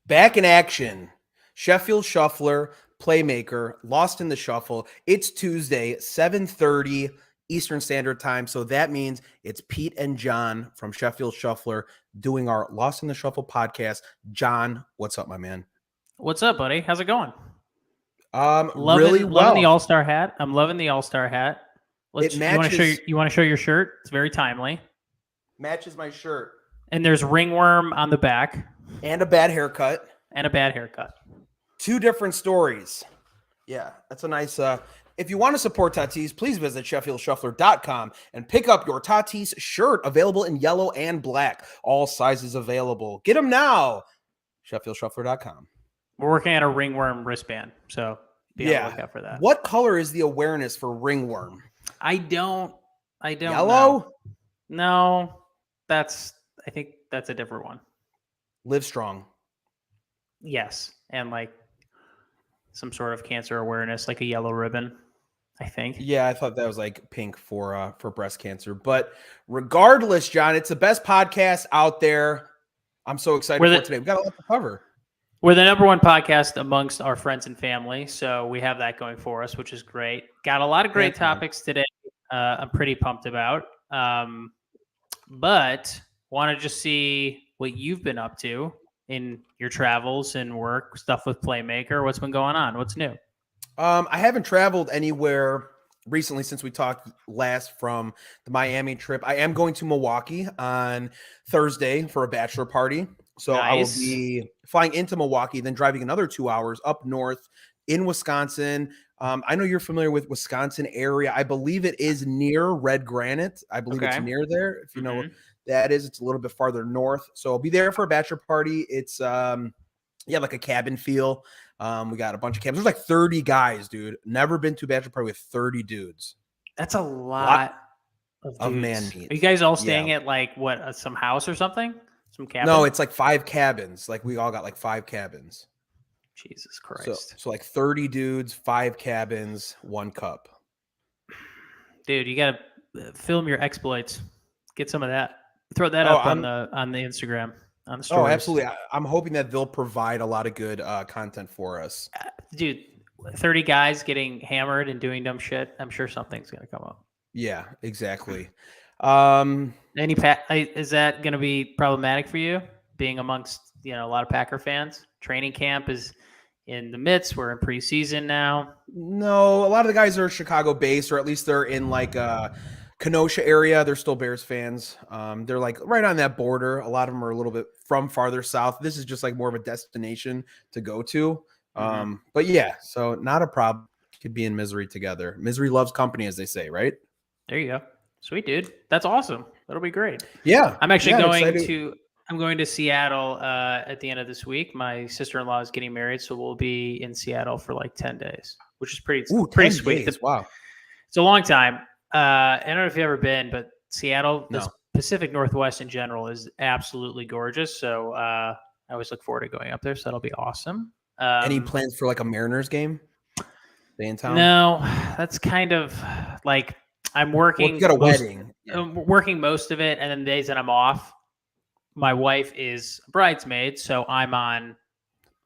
Back in action. Sheffield Shuffler, Playmaker, Lost in the Shuffle. It's Tuesday, 7:30 Eastern Standard Time. So that means it's Pete and John from Sheffield Shuffler doing our Lost in the Shuffle podcast. John, what's up, my man? What's up, buddy? How's it going? Really well. Loving the All-Star hat. I'm loving the All-Star hat. It matches. You want to show your shirt? It's very timely. Matches my shirt. And there's ringworm on the back. And a bad haircut. Two different stories. Yeah, that's a nice. If you want to support Tatis, please visit SheffieldShuffler.com and pick up your Tatis shirt, available in yellow and black. All sizes available. Get them now. SheffieldShuffler.com. We're working on a ringworm wristband, so be on the lookout for that. What color is the awareness for ringworm? I don't Yellow? know. No, I think that's a different one. Live Strong. Yes, and like some sort of cancer awareness, like a yellow ribbon, I think. Yeah, I thought that was like pink for breast cancer. But regardless, John, it's the best podcast out there. I'm so excited for today. We've got a lot to cover. We're the number one podcast amongst our friends and family, so we have that going for us, which is great. Got a lot of great topics today. I'm pretty pumped about. But want to just see what you've been up to in your travels and work stuff with Playmaker. What's been going on? What's new? I haven't traveled anywhere recently since we talked last from the Miami trip. I am going to Milwaukee on Thursday for a bachelor party. So nice. I will be flying into Milwaukee, then driving another 2 hours up north in Wisconsin. I know you're familiar with Wisconsin area. I believe it is near Red Granite. I believe it's near there. If you know what that is, it's a little bit farther north. So I'll be there for a bachelor party. It's like a cabin feel. We got a bunch of cabins. There's like 30 guys, dude. Never been to a bachelor party with 30 dudes. That's a lot of man meat. Are you guys all staying at like some house or something? Some cabin? No, it's like 5 cabins. Like we all got like 5 cabins. Jesus Christ. So like 30 dudes, 5 cabins, 1 cup. Dude, you got to film your exploits. Get some of that. Throw that up on the Instagram, on the stories. Oh, absolutely. I'm hoping that they'll provide a lot of good content for us. Dude, 30 guys getting hammered and doing dumb shit. I'm sure something's going to come up. Yeah, exactly. Is that going to be problematic for you, being amongst a lot of Packer fans? Training camp is in the midst. We're in preseason now. No, a lot of the guys are Chicago based, or at least they're in like Kenosha area. They're still Bears fans. They're like right on that border. A lot of them are a little bit from farther south. This is just like more of a destination to go to. But yeah, so not a problem. Could be in misery together. Misery loves company, as they say, right? There you go. Sweet, dude. That's awesome. That'll be great. Yeah. I'm actually going to Seattle at the end of this week. My sister-in-law is getting married, so we'll be in Seattle for like 10 days, which is pretty sweet. Wow. It's a long time. I don't know if you've ever been, but Seattle, the Pacific Northwest in general, is absolutely gorgeous. So I always look forward to going up there. So that'll be awesome. Any plans for like a Mariners game? Stay in town? No, that's kind of like I'm working. Well, you got a wedding. I'm working most of it, and then the days that I'm off, my wife is a bridesmaid, so I'm on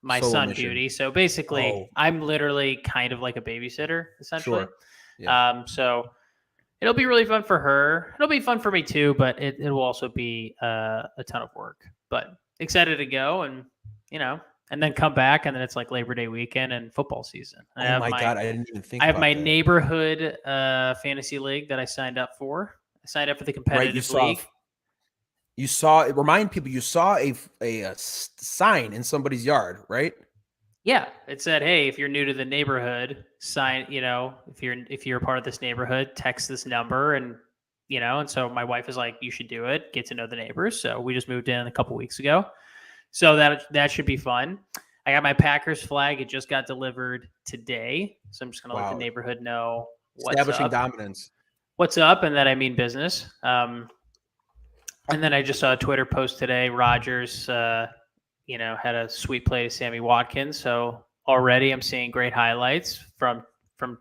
my son duty. So basically, I'm literally kind of like a babysitter, essentially. Sure. Yeah. So it'll be really fun for her. It'll be fun for me too, but it will also be a ton of work. But excited to go, and and then come back, and then it's like Labor Day weekend and football season. Oh my God, I didn't even think. I have my neighborhood fantasy league that I signed up for. I signed up for the competitive league. You saw it. Remind people, you saw a sign in somebody's yard, right? Yeah, it said, "Hey, if you're new to the neighborhood, sign. If you're a part of this neighborhood, text this number." And and so my wife is like, "You should do it. Get to know the neighbors." So we just moved in a couple weeks ago, so that should be fun. I got my Packers flag. It just got delivered today, so I'm just gonna let the neighborhood know establishing dominance. What's up, and that I mean business. And then I just saw a Twitter post today. Rodgers, had a sweet play to Sammy Watkins. So already I'm seeing great highlights from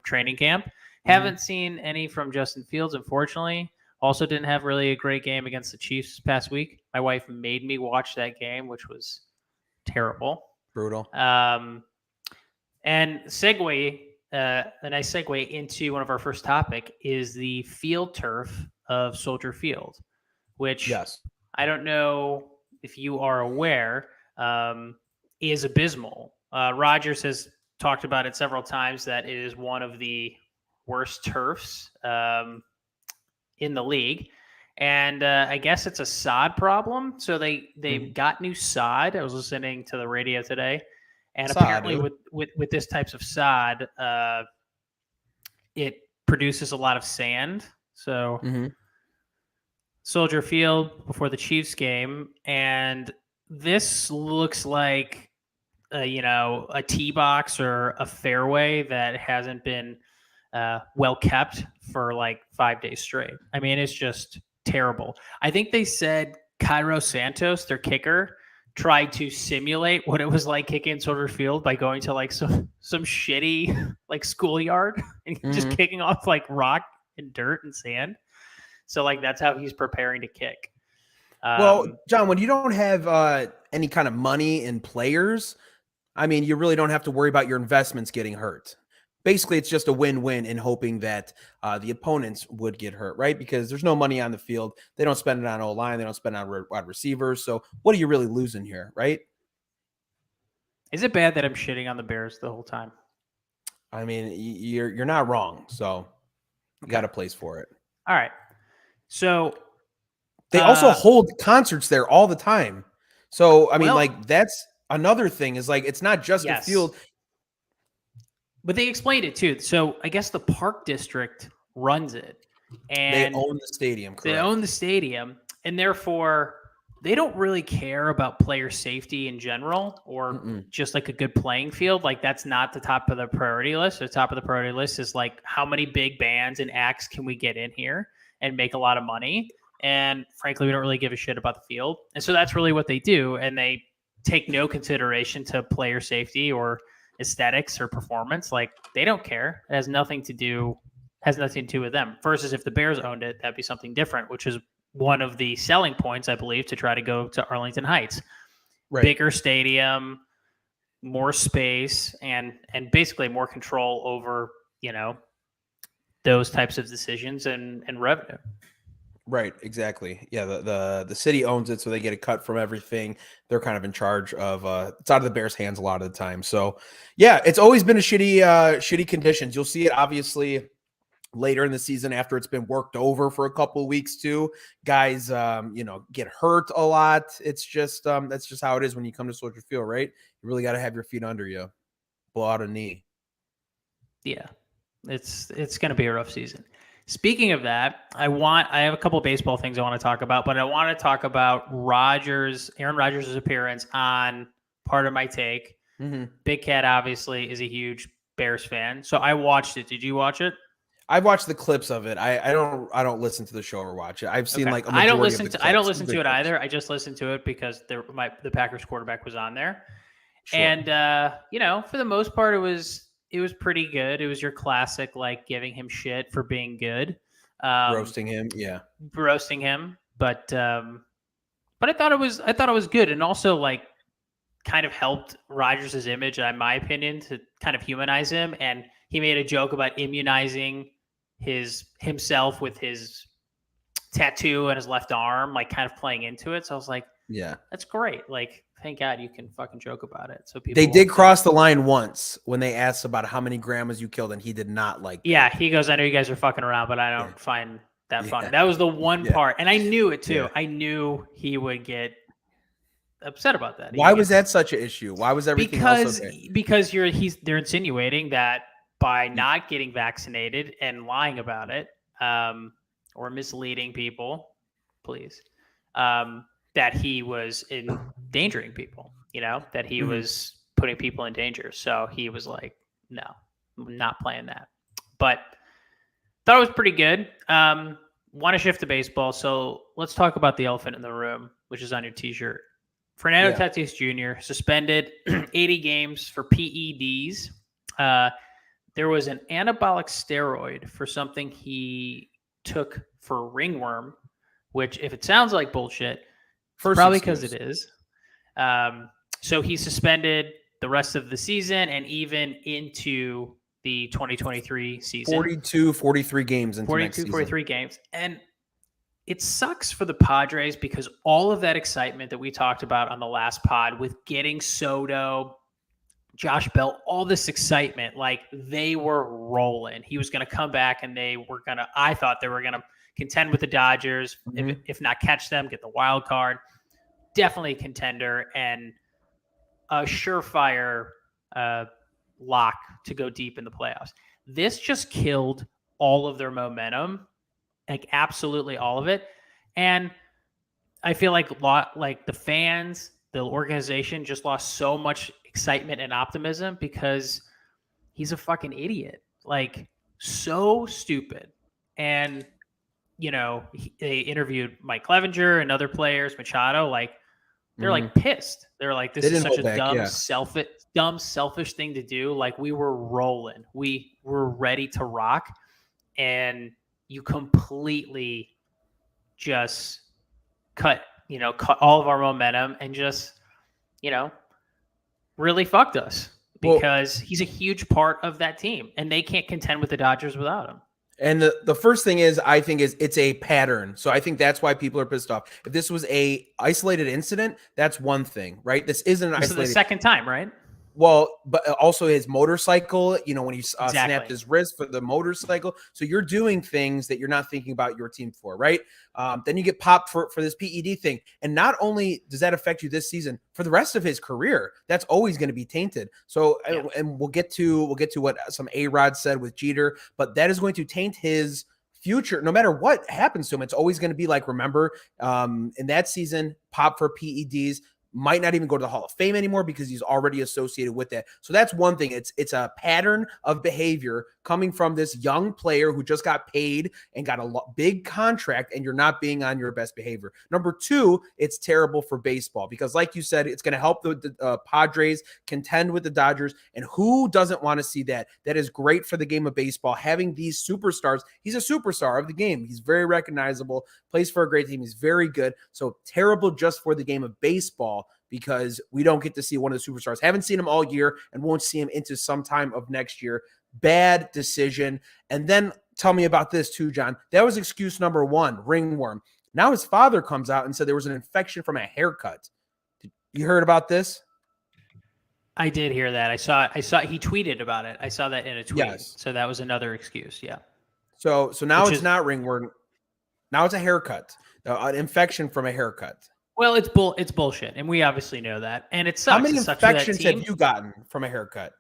training camp. Haven't seen any from Justin Fields, unfortunately. Also didn't have really a great game against the Chiefs this past week. My wife made me watch that game, which was terrible. Brutal. And a nice segue into one of our first topic is the field turf of Soldier Field, which Yes. I don't know if you are aware, is abysmal. Rogers has talked about it several times that it is one of the worst turfs in the league. And I guess it's a sod problem. So they got new sod. I was listening to the radio today. And Sod, apparently with this types of sod, it produces a lot of sand. So Soldier Field before the Chiefs game, and this looks like a tee box or a fairway that hasn't been well kept for like 5 days straight. I mean, it's just terrible. I think they said Cairo Santos, their kicker, tried to simulate what it was like kicking Soldier Field by going to like some shitty like schoolyard and just kicking off like rock and dirt and sand. So like that's how he's preparing to kick. Well, John, when you don't have any kind of money in players, I mean, you really don't have to worry about your investments getting hurt. Basically, it's just a win-win in hoping that the opponents would get hurt, right? Because there's no money on the field. They don't spend it on O-line. They don't spend it on wide receivers. So what are you really losing here, right? Is it bad that I'm shitting on the Bears the whole time? I mean, you're not wrong. So you got a place for it. All right. So they also hold concerts there all the time. So, I mean, like that's another thing is like, it's not just a field. But they explained it too. So I guess the park district runs it. And they own the stadium, correct? They own the stadium. And therefore, they don't really care about player safety in general or just like a good playing field. Like that's not the top of the priority list. The top of the priority list is like how many big bands and acts can we get in here and make a lot of money. And frankly, we don't really give a shit about the field. And so that's really what they do. And they take no consideration to player safety or aesthetics or performance. Like they don't care. It has nothing to do with them. Versus if the Bears owned it, that'd be something different, which is one of the selling points, I believe, to try to go to Arlington Heights. Right. Bigger stadium, more space, and basically more control over, those types of decisions and revenue. Right, exactly. Yeah, the city owns it, so they get a cut from everything. They're kind of in charge of it's out of the Bears' hands a lot of the time. So yeah, it's always been a shitty conditions. You'll see it obviously later in the season after it's been worked over for a couple of weeks too. Guys get hurt a lot. It's just that's just how it is when you come to Soldier Field, right? You really got to have your feet under you. Blow out a knee. Yeah. It's going to be a rough season. Speaking of that, I have a couple of baseball things I want to talk about, but I want to talk about Aaron Rodgers' appearance on Part of My Take. Big Cat obviously is a huge Bears fan, so I watched it. Did you watch it? I've watched the clips of it. I don't listen to the show or watch it. I've seen like a majority I don't listen to it clips. Either. I just listened to it because the Packers quarterback was on there, sure. And for the most part, it was pretty good. It was your classic, like giving him shit for being good, roasting him. But I thought it was good, and also like kind of helped Rodgers' image, in my opinion, to kind of humanize him. And he made a joke about immunizing himself with his tattoo on his left arm, like kind of playing into it. So I was like, yeah, that's great. Like, thank God you can fucking joke about it. So people. They did cross the line once when they asked about how many grandmas you killed, and he did not like. Yeah, he goes, "I know you guys are fucking around, but I don't find that funny." That was the one part, and I knew it too. Yeah. I knew he would get upset about that. Why was that such an issue? Why was everything else okay? Because they're insinuating that by not getting vaccinated and lying about it, or misleading people, please. That he was endangering people, that he was putting people in danger. So he was like, no, I'm not playing that. But thought it was pretty good. Want to shift to baseball. So let's talk about the elephant in the room, which is on your t-shirt. Fernando Tatis Jr. suspended 80 games for PEDs. There was an anabolic steroid for something he took for ringworm, which if it sounds like bullshit, probably because it is. So he's suspended the rest of the season and even into the 2023 season. 42, 43 games into 42, next season. 43 games. And it sucks for the Padres because all of that excitement that we talked about on the last pod with getting Soto, Josh Bell, all this excitement, like they were rolling. He was going to come back and I thought they were going to contend with the Dodgers, if not catch them, get the wild card. Definitely a contender and a surefire lock to go deep in the playoffs. This just killed all of their momentum, like absolutely all of it. And I feel like the fans, the organization just lost so much excitement and optimism because he's a fucking idiot. Like, so stupid. And, they interviewed Mike Clevenger and other players, Machado, like, they're like pissed. They're like, this is such a dumb, selfish thing to do. Like, we were rolling. We were ready to rock. And you completely just cut all of our momentum and just, really fucked us because he's a huge part of that team and they can't contend with the Dodgers without him. And the first thing I think it's a pattern. So I think that's why people are pissed off. If this was a isolated incident, that's one thing, right? This isn't an isolated. This is the second time, right? Well, but also his motorcycle, when he snapped his wrist for the motorcycle. So you're doing things that you're not thinking about your team for, right? Then you get popped for this PED thing. And not only does that affect you this season, for the rest of his career, that's always going to be tainted. So, and we'll get to what some Arod said with Jeter, but that is going to taint his future. No matter what happens to him, it's always going to be like, remember, in that season, pop for PEDs, might not even go to the Hall of Fame anymore because he's already associated with that. So that's one thing. It's a pattern of behavior coming from this young player who just got paid and got a big contract, and you're not being on your best behavior. Number two, it's terrible for baseball because, like you said, it's going to help the Padres contend with the Dodgers. And who doesn't want to see that? That is great for the game of baseball. Having these superstars, he's a superstar of the game. He's very recognizable, plays for a great team. He's very good. So terrible just for the game of baseball, because we don't get to see one of the superstars. Haven't seen him all year and won't see him into some time of next year. Bad decision. And then tell me about this too, John. That was excuse number one, ringworm. Now his father comes out and said there was an infection from a haircut. You heard about this? I did hear that. I saw he tweeted about it. I saw that in a tweet. Yes. So that was another excuse. Yeah. So now it's not ringworm. Now it's a haircut. An infection from a haircut. Well, it's bullshit, and we obviously know that. And it sucks. How many infections have you gotten from a haircut?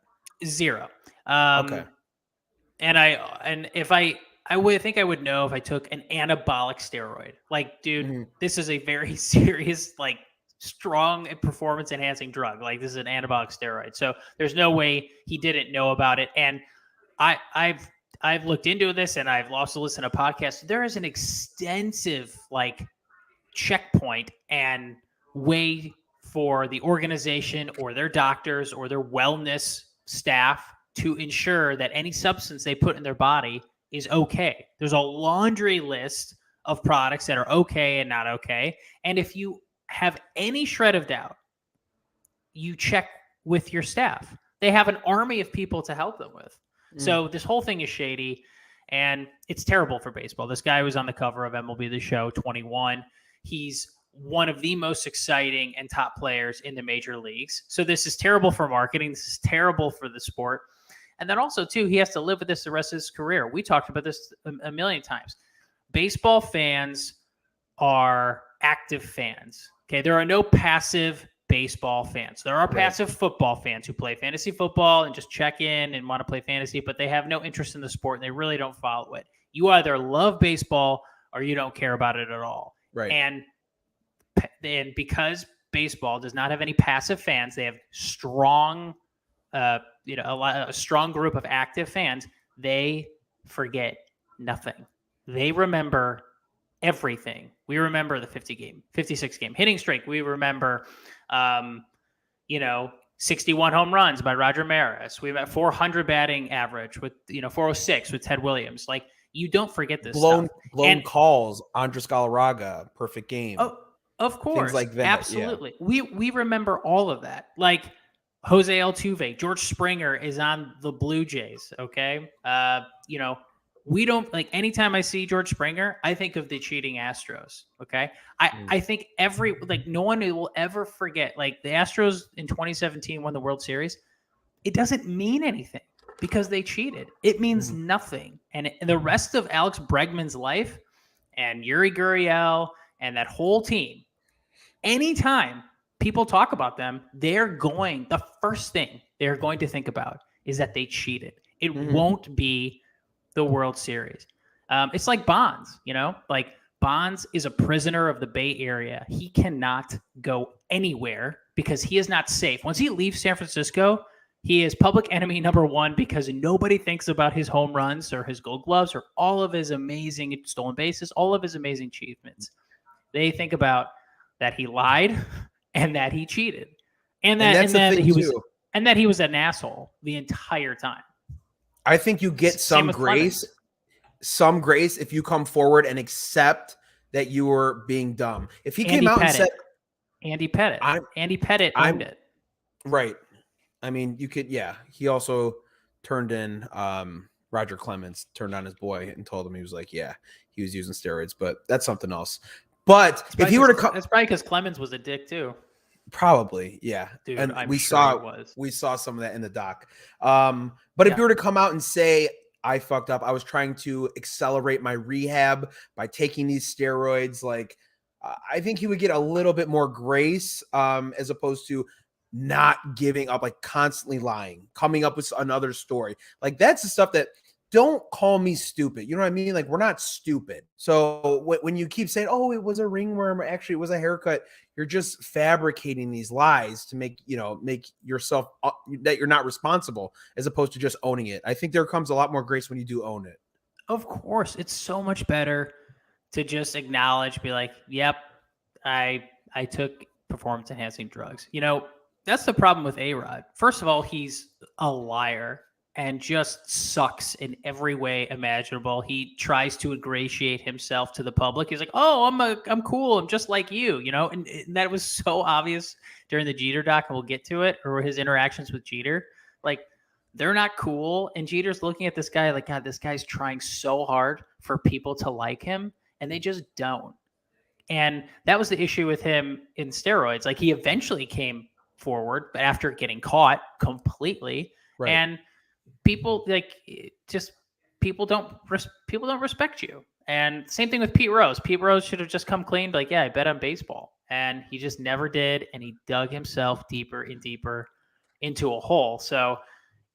0. Okay. And if I would think I would know if I took an anabolic steroid. Like, dude, this is a very serious, like, strong performance enhancing drug. Like, this is an anabolic steroid. So there's no way he didn't know about it. And I've looked into this, and I've also listened to podcasts. There is an extensive, like, checkpoint and way for the organization or their doctors or their wellness staff to ensure that any substance they put in their body is okay. There's a laundry list of products that are okay and not okay. And if you have any shred of doubt, you check with your staff. They have an army of people to help them with. So this whole thing is shady, and it's terrible for baseball. This guy was on the cover of MLB The Show, 21. He's one of the most exciting and top players in the major leagues. So this is terrible for marketing. This is terrible for the sport. And then also, too, he has to live with this the rest of his career. We talked about this a million times. Baseball fans are active fans. Okay, there are no passive baseball fans. There are passive football fans who play fantasy football and just check in and want to play fantasy, but they have no interest in the sport and they really don't follow it. You either love baseball or you don't care about it at all. Right. And because baseball does not have any passive fans, they have strong, a strong group of active fans. They forget nothing. They remember everything. We remember the 56 game hitting streak. We remember, 61 home runs by Roger Maris. We've got 400 batting average with, 406 with Ted Williams. Like, you don't forget this blown stuff. Calls, Andres Galarraga, perfect game. Oh, of course. Things like that. Absolutely. Yeah. We remember all of that. Like, Jose Altuve, George Springer is on the Blue Jays. Okay. We don't like anytime I see George Springer, I think of the cheating Astros. Okay. I think no one will ever forget, like the Astros in 2017 won the World Series. It doesn't mean anything because they cheated. It means nothing. And the rest of Alex Bregman's life and Yuri Gurriel and that whole team, anytime people talk about them, the first thing they're going to think about is that they cheated. It won't be the World Series. It's like Bonds, like Bonds is a prisoner of the Bay Area. He cannot go anywhere because he is not safe. Once he leaves San Francisco, he is public enemy number one because nobody thinks about his home runs or his Gold Gloves or all of his amazing stolen bases, all of his amazing achievements. They think about that he lied and that he cheated, and that he was an asshole the entire time. I think you get some grace if you come forward and accept that you were being dumb. If he came out and said, Andy Pettitte owned it. Right. I mean, you could, yeah. He also turned in Roger Clemens, turned on his boy and told him he was like, yeah, he was using steroids, but that's something else. But if he were to come, it's probably because Clemens was a dick too. Probably, yeah. Dude, and I'm we sure saw some of that in the doc. But if you were to come out and say, I fucked up, I was trying to accelerate my rehab by taking these steroids, like I think he would get a little bit more grace as opposed to not giving up, like constantly lying, coming up with another story. Like that's the stuff that, don't call me stupid. You know what I mean? Like we're not stupid. So when you keep saying, oh, it was a ringworm, or actually it was a haircut, you're just fabricating these lies to make yourself that you're not responsible, as opposed to just owning it. I think there comes a lot more grace when you do own it. Of course. It's so much better to just acknowledge, be like, yep, I took performance enhancing drugs. That's the problem with Arod. First of all, he's a liar and just sucks in every way imaginable. He tries to ingratiate himself to the public. He's like, "Oh, I'm cool. I'm just like you," And that was so obvious during the Jeter doc, and we'll get to it, or his interactions with Jeter. Like, they're not cool, and Jeter's looking at this guy like, God, this guy's trying so hard for people to like him, and they just don't. And that was the issue with him in steroids. Like, he eventually came forward, but after getting caught completely, right. And people people don't respect you. And same thing with Pete Rose. Pete Rose should have just come clean, like, yeah, I bet on baseball. And he just never did. And he dug himself deeper and deeper into a hole. So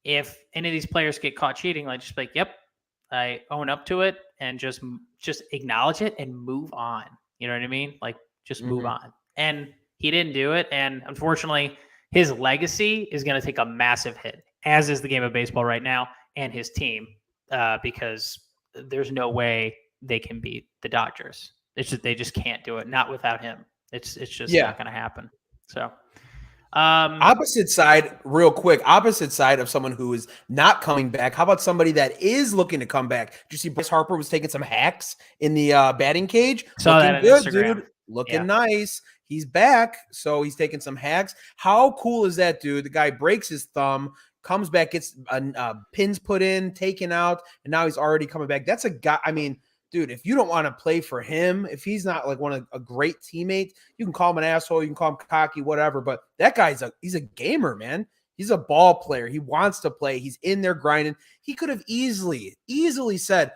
if any of these players get caught cheating, like just like, yep, I own up to it and just acknowledge it and move on. You know what I mean? Like just move on. And he didn't do it. And unfortunately, his legacy is going to take a massive hit, as is the game of baseball right now and his team, because there's no way they can beat the Dodgers. They just can't do it. Not without him. It's just not going to happen. So opposite side, real quick, opposite side of someone who is not coming back. How about somebody that is looking to come back? Did you see Bryce Harper was taking some hacks in the batting cage? Saw that on Instagram. Dude. Looking nice. He's back, so he's taking some hacks. How cool is that, dude? The guy breaks his thumb, comes back, gets pins put in, taken out, and now he's already coming back. That's a guy. I mean, dude, if you don't want to play for him, if he's not like a great teammate, you can call him an asshole, you can call him cocky, whatever. But that guy's he's a gamer, man. He's a ball player. He wants to play. He's in there grinding. He could have easily said,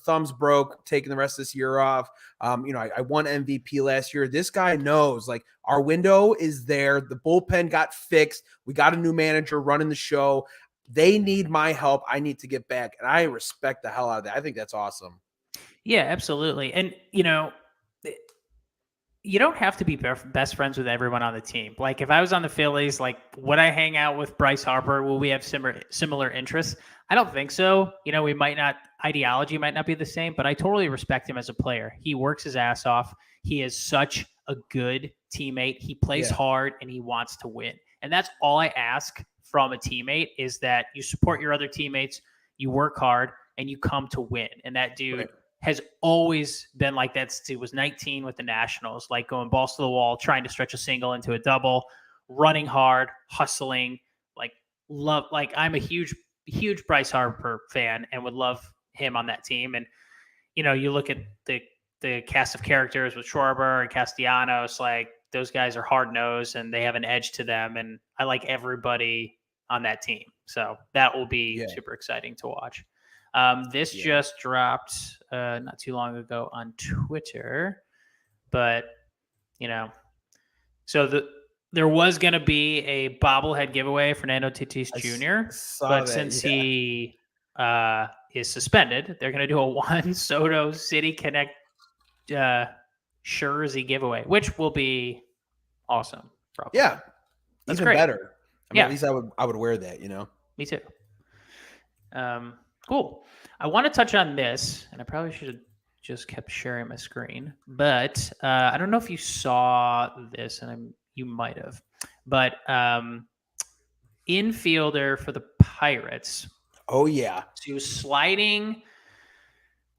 thumbs broke, taking the rest of this year off. I won MVP last year. This guy knows, like, our window is there. The bullpen got fixed. We got a new manager running the show. They need my help. I need to get back. And I respect the hell out of that. I think that's awesome. Yeah, absolutely. And, you don't have to be best friends with everyone on the team. Like, if I was on the Phillies, like, would I hang out with Bryce Harper? Will we have similar interests? I don't think so. Ideology might not be the same, but I totally respect him as a player. He works his ass off. He is such a good teammate. He plays hard and he wants to win. And that's all I ask from a teammate, is that you support your other teammates, you work hard, and you come to win. And that dude has always been like that since he was 19 with the Nationals, like going balls to the wall, trying to stretch a single into a double, running hard, hustling, I'm a huge Bryce Harper fan and would love him on that team. And, you look at the cast of characters with Schwarber and Castellanos, like those guys are hard nosed and they have an edge to them. And I like everybody on that team. So that will be super exciting to watch. This just dropped not too long ago on Twitter, but so there was going to be a bobblehead giveaway for Fernando Tatis Jr., but since he is suspended, they're going to do a Juan Soto City Connect jersey giveaway, which will be awesome. Probably. Yeah, that's even better. At least I would wear that. Me too. Cool. I want to touch on this, and I probably should have just kept sharing my screen, but I don't know if you saw this, and you might have, but infielder for the Pirates. Oh yeah. So he was sliding.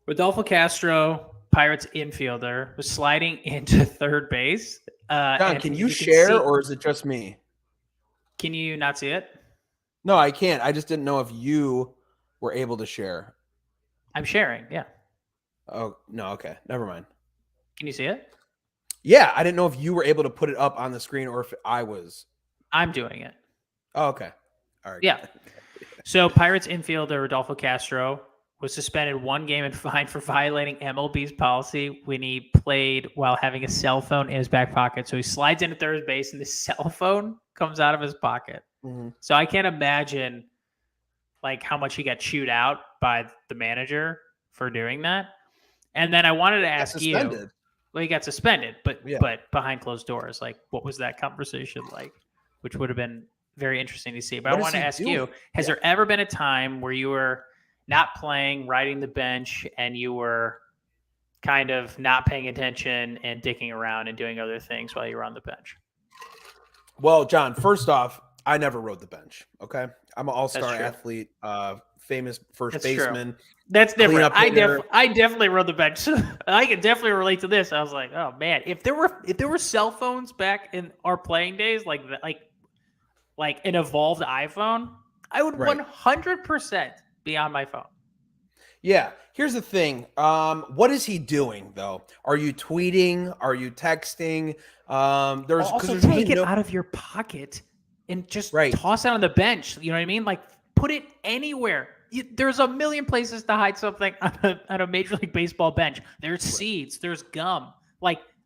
Rodolfo Castro, Pirates infielder, was sliding into third base. John, can you share, or is it just me? Can you not see it? No, I can't. I just didn't know if you were able to share. I'm sharing, yeah. Oh, no, okay. Never mind. Can you see it? Yeah, I didn't know if you were able to put it up on the screen or if I was. I'm doing it. Oh, okay. All right. Yeah. So Pirates infielder Rodolfo Castro was suspended 1 game and fined for violating MLB's policy when he played while having a cell phone in his back pocket. So he slides into third base and the cell phone comes out of his pocket. Mm-hmm. So I can't imagine how much he got chewed out by the manager for doing that. And then I wanted to ask you, well, he got suspended, but behind closed doors, what was that conversation like? Which would have been very interesting to see. But I want to ask you, has there ever been a time where you were not playing, riding the bench, and you were kind of not paying attention and dicking around and doing other things while you were on the bench? Well, John, first off, I never rode the bench. Okay. I'm an all-star athlete, famous first baseman. True. That's different. I definitely rode the bench. I can definitely relate to this. I was like, oh man, if there were cell phones back in our playing days, like an evolved iPhone, I would 100% be on my phone. Yeah. Here's the thing. What is he doing though? Are you tweeting? Are you texting? There's take it out of your pocket and just toss it on the bench. You know what I mean? Put it anywhere. There's a million places to hide something on a Major League Baseball bench. There's seeds. There's gum.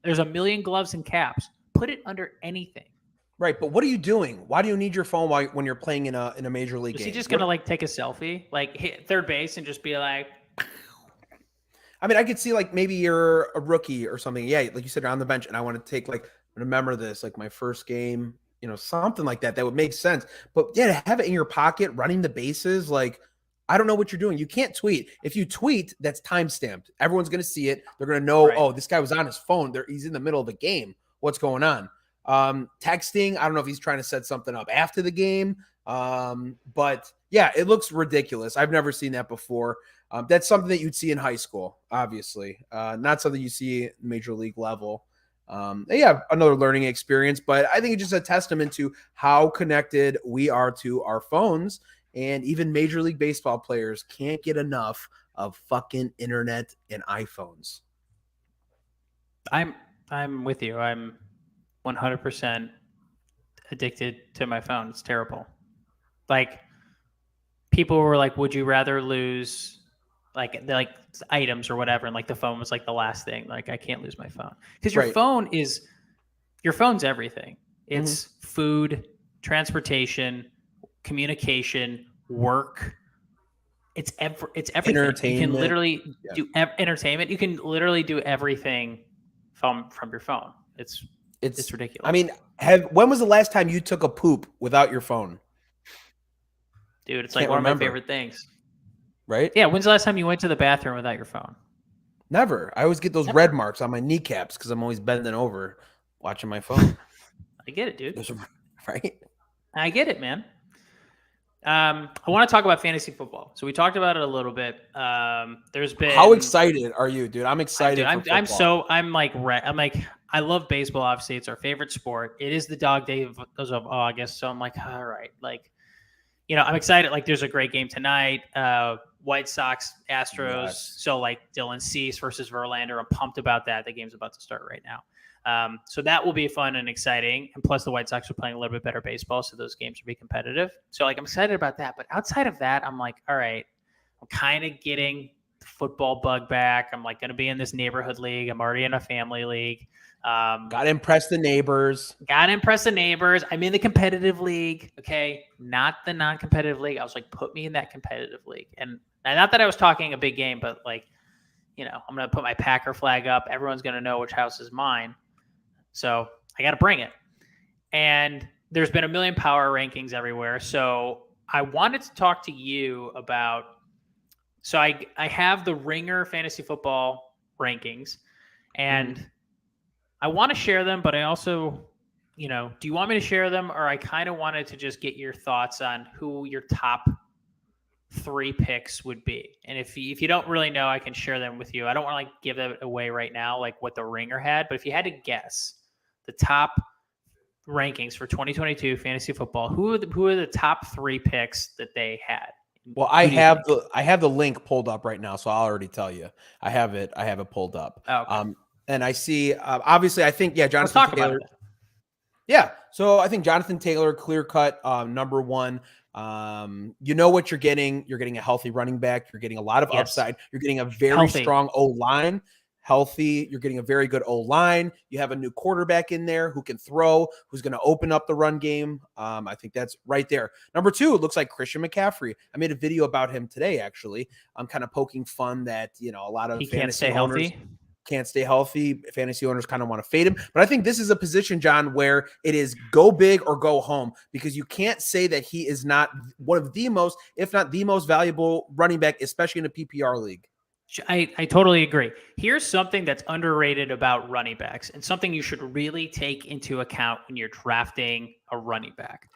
There's a million gloves and caps. Put it under anything. Right, but what are you doing? Why do you need your phone when you're playing in a Major League game? Is he just gonna take a selfie, hit third base and just be like? I mean, I could see maybe you're a rookie or something. Yeah, like you said, you're on the bench, and I want to take remember this, my first game, something like that. That would make sense. But yeah, to have it in your pocket, running the bases, I don't know what you're doing. You can't tweet. If you tweet, that's time stamped. Everyone's gonna see it. They're gonna know. Right. Oh, this guy was on his phone. He's in the middle of the game. What's going on? Texting, I don't know if he's trying to set something up after the game. But yeah, it looks ridiculous. I've never seen that before. That's something that you'd see in high school, obviously. Not something you see at Major League level. Yeah, another learning experience, but I think it's just a testament to how connected we are to our phones, and even Major League Baseball players can't get enough of fucking internet and iPhones. I'm with you. I'm 100% addicted to my phone. It's terrible. People were like, would you rather lose items or whatever? And the phone was the last thing. I can't lose my phone. Because your phone's everything. It's food, transportation, communication, work. It's everything. Entertainment. You can literally do entertainment. You can literally do everything from your phone. It's ridiculous. I mean, when was the last time you took a poop without your phone? Dude, it's one of my favorite things. Right? Yeah. When's the last time you went to the bathroom without your phone? Never. I always get those red marks on my kneecaps because I'm always bending over watching my phone. I get it, dude. Right? I get it, man. I want to talk about fantasy football. So we talked about it a little bit. There's been. How excited are you, dude? I'm excited. I love baseball. Obviously, it's our favorite sport. It is the dog days of August. So I'm all right. I'm excited. Like, there's a great game tonight. White Sox, Astros. Yes. So, like, Dylan Cease versus Verlander. I'm pumped about that. The game's about to start right now. So that will be fun and exciting. And plus, the White Sox are playing a little bit better baseball, so those games will be competitive. So, like, I'm excited about that. But outside of that, I'm like, all right, I'm kind of getting the football bug back. I'm, like, going to be in this neighborhood league. I'm already in a family league. Got to impress the neighbors. I'm in the competitive league. Okay. Not the non-competitive league. I was like, put me in that competitive league. And not that I was talking a big game, but like, I'm going to put my Packer flag up. Everyone's going to know which house is mine. So I got to bring it. And there's been a million power rankings everywhere. So I wanted to talk to you about, so I have the Ringer fantasy football rankings, and I want to share them, but I also, do you want me to share them, or I kind of wanted to just get your thoughts on who your top 3 picks would be? And if you don't really know, I can share them with you. I don't want to like give it away right now, like what the Ringer had, but if you had to guess the top rankings for 2022 fantasy football, who are the top 3 picks that they had? Well, I have the link pulled up right now, so I'll already tell you. I have it pulled up. Oh, okay. And I see, obviously, I think, Jonathan Let's talk Taylor. about it. Yeah. So I think Jonathan Taylor, clear cut, number 1. You know what you're getting. You're getting a healthy running back. You're getting a lot of upside. You're getting a very strong O-line. Healthy. You're getting a very good O-line. You have a new quarterback in there who can throw, who's going to open up the run game. I think that's right there. Number 2, it looks like Christian McCaffrey. I made a video about him today, actually. I'm kind of poking fun that, a lot of he can't stay healthy. Can't stay healthy. Fantasy owners kind of want to fade him. But I think this is a position, John, where it is go big or go home, because you can't say that he is not one of the most, if not the most valuable running back, especially in a PPR league. I totally agree. Here's something that's underrated about running backs, and something you should really take into account when you're drafting a running back.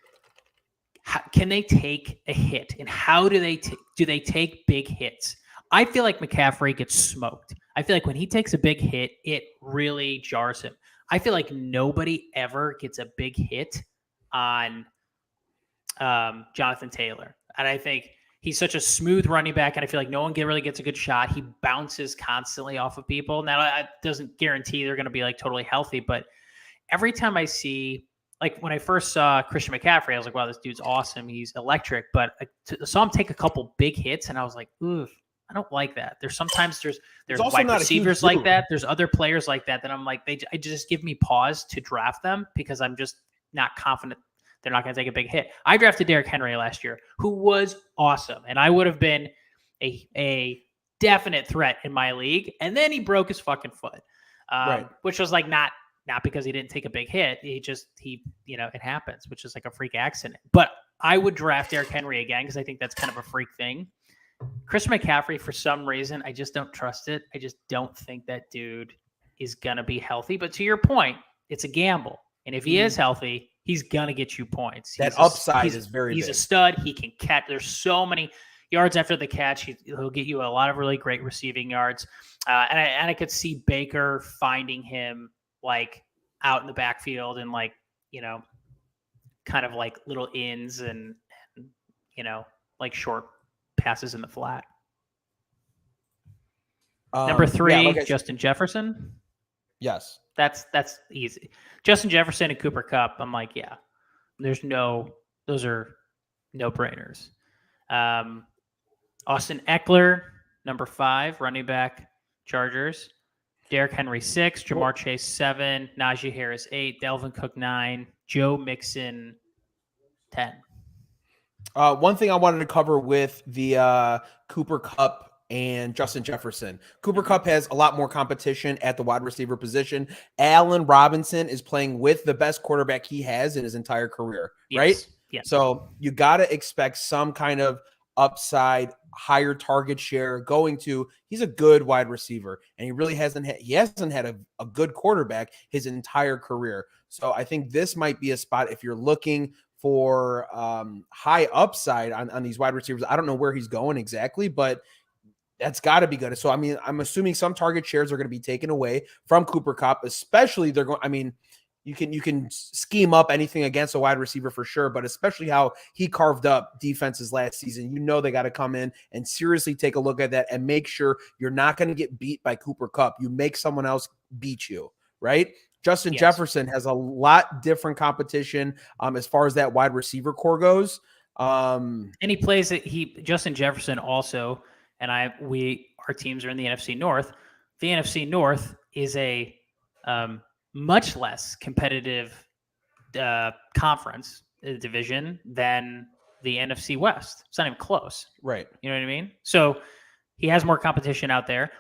Can they take a hit, and how do they take big hits? I feel like McCaffrey gets smoked. I feel like when he takes a big hit, it really jars him. I feel like nobody ever gets a big hit on Jonathan Taylor. And I think he's such a smooth running back, and I feel like no one really gets a good shot. He bounces constantly off of people. Now, that doesn't guarantee they're going to be like totally healthy, but every time I see, like when I first saw Christian McCaffrey, I was like, wow, this dude's awesome. He's electric. But I saw him take a couple big hits, and I was like, ooh, I don't like that. There's wide receivers like that. There's other players like that I'm like, they just give me pause to draft them because I'm just not confident they're not going to take a big hit. I drafted Derrick Henry last year, who was awesome, and I would have been a definite threat in my league. And then he broke his fucking foot, which was like not because he didn't take a big hit. It happens, which is like a freak accident. But I would draft Derrick Henry again because I think that's kind of a freak thing. Christian McCaffrey, for some reason, I just don't trust it. I just don't think that dude is going to be healthy. But to your point, it's a gamble. And if he is healthy, he's going to get you points. That upside is very big. He's a stud. He can catch. There's so many yards after the catch. He'll get you a lot of really great receiving yards. And I could see Baker finding him like out in the backfield and like, kind of like little ins and like short passes in the flat. Number 3, Justin Jefferson. Yes. That's easy. Justin Jefferson and Cooper Kupp. I'm like, yeah, those are no brainers. Austin Eckler, number 5, running back, Chargers. Derrick Henry 6, Jamar Chase 7, Najee Harris 8, Dalvin Cook 9, Joe Mixon 10. One thing I wanted to cover with the Cooper Kupp and Justin Jefferson. Cooper Kupp has a lot more competition at the wide receiver position. Allen Robinson is playing with the best quarterback he has in his entire career, right? Yes. So you got to expect some kind of upside, higher target share going to. He's a good wide receiver, and he really hasn't had a good quarterback his entire career. So I think this might be a spot if you're looking for high upside on these wide receivers. I don't know where he's going exactly, but that's got to be good. So, I mean, I'm assuming some target shares are going to be taken away from Cooper Kupp, especially you can scheme up anything against a wide receiver for sure, but especially how he carved up defenses last season. They got to come in and seriously take a look at that and make sure you're not going to get beat by Cooper Kupp. You make someone else beat you, right? Justin Jefferson has a lot different competition as far as that wide receiver core goes. And he plays it. Justin Jefferson also, and our teams are in the NFC North. The NFC North is a much less competitive conference division than the NFC West. It's not even close. Right. You know what I mean? So he has more competition out there.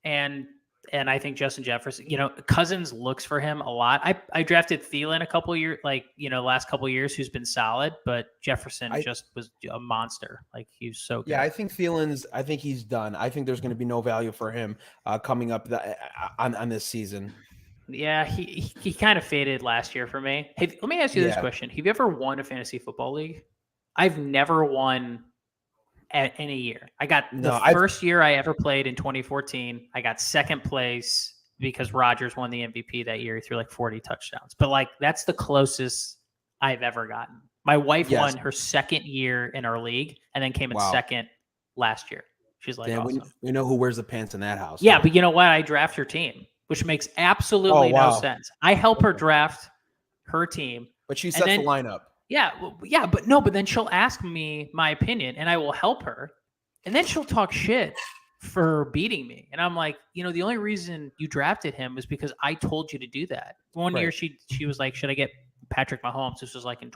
And I think Justin Jefferson, Cousins looks for him a lot. I drafted Thielen a couple years, last couple years, who's been solid, but Jefferson just was a monster. Like, he's so good. Yeah, I think he's done. I think there's going to be no value for him coming up on this season. Yeah, he kind of faded last year for me. Hey, let me ask you this question. Have you ever won a fantasy football league? I've never won at any year. I got first year I ever played in 2014. I got second place because Rodgers won the MVP that year. He threw like 40 touchdowns. But that's the closest I've ever gotten. My wife won her second year in our league and then came in second last year. She's like, awesome. We know who wears the pants in that house. Yeah, but you know what? I draft her team, which makes absolutely no sense. I help her draft her team. But she sets the lineup. Yeah, but then she'll ask me my opinion, and I will help her, and then she'll talk shit for beating me, and I'm like, the only reason you drafted him was because I told you to do that. One year she was like, should I get Patrick Mahomes? This was like in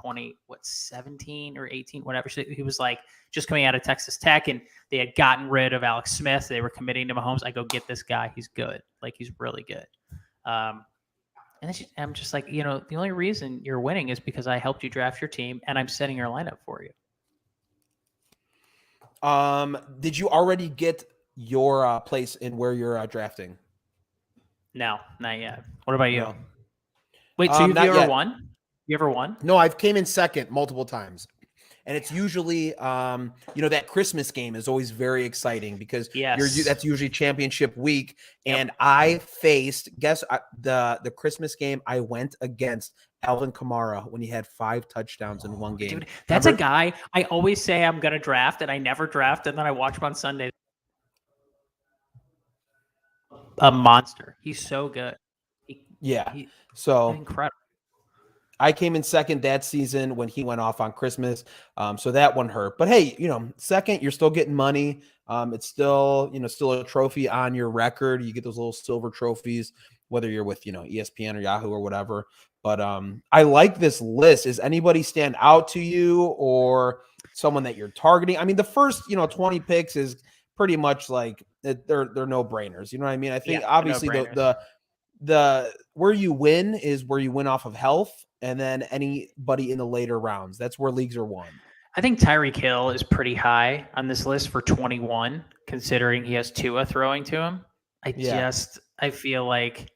17 or 18, whatever. He was like just coming out of Texas Tech, and they had gotten rid of Alex Smith. They were committing to Mahomes. I go, get this guy. He's good. Like, he's really good. And I'm just like, the only reason you're winning is because I helped you draft your team and I'm setting your lineup for you. Did you already get your place in where you're drafting? No, not yet. What about you? No. Wait, so have you ever won? You ever won? No, I've came in second multiple times. And it's usually, that Christmas game is always very exciting because that's usually championship week. Yep. And I faced, the Christmas game, I went against Alvin Kamara when he had 5 touchdowns in one game. Dude, that's a guy I always say I'm going to draft, and I never draft, and then I watch him on Sunday. A monster. He's so good. So incredible. I came in second that season when he went off on Christmas. So that one hurt. But hey, second, you're still getting money. It's still, still a trophy on your record. You get those little silver trophies, whether you're with, ESPN or Yahoo or whatever. But I like this list. Does anybody stand out to you or someone that you're targeting? I mean, the first, 20 picks is pretty much like they're no-brainers. You know what I mean? I think obviously the where you win is where you win off of health. And then anybody in the later rounds. That's where leagues are won. I think Tyreek Hill is pretty high on this list for 21, considering he has Tua throwing to him. I feel like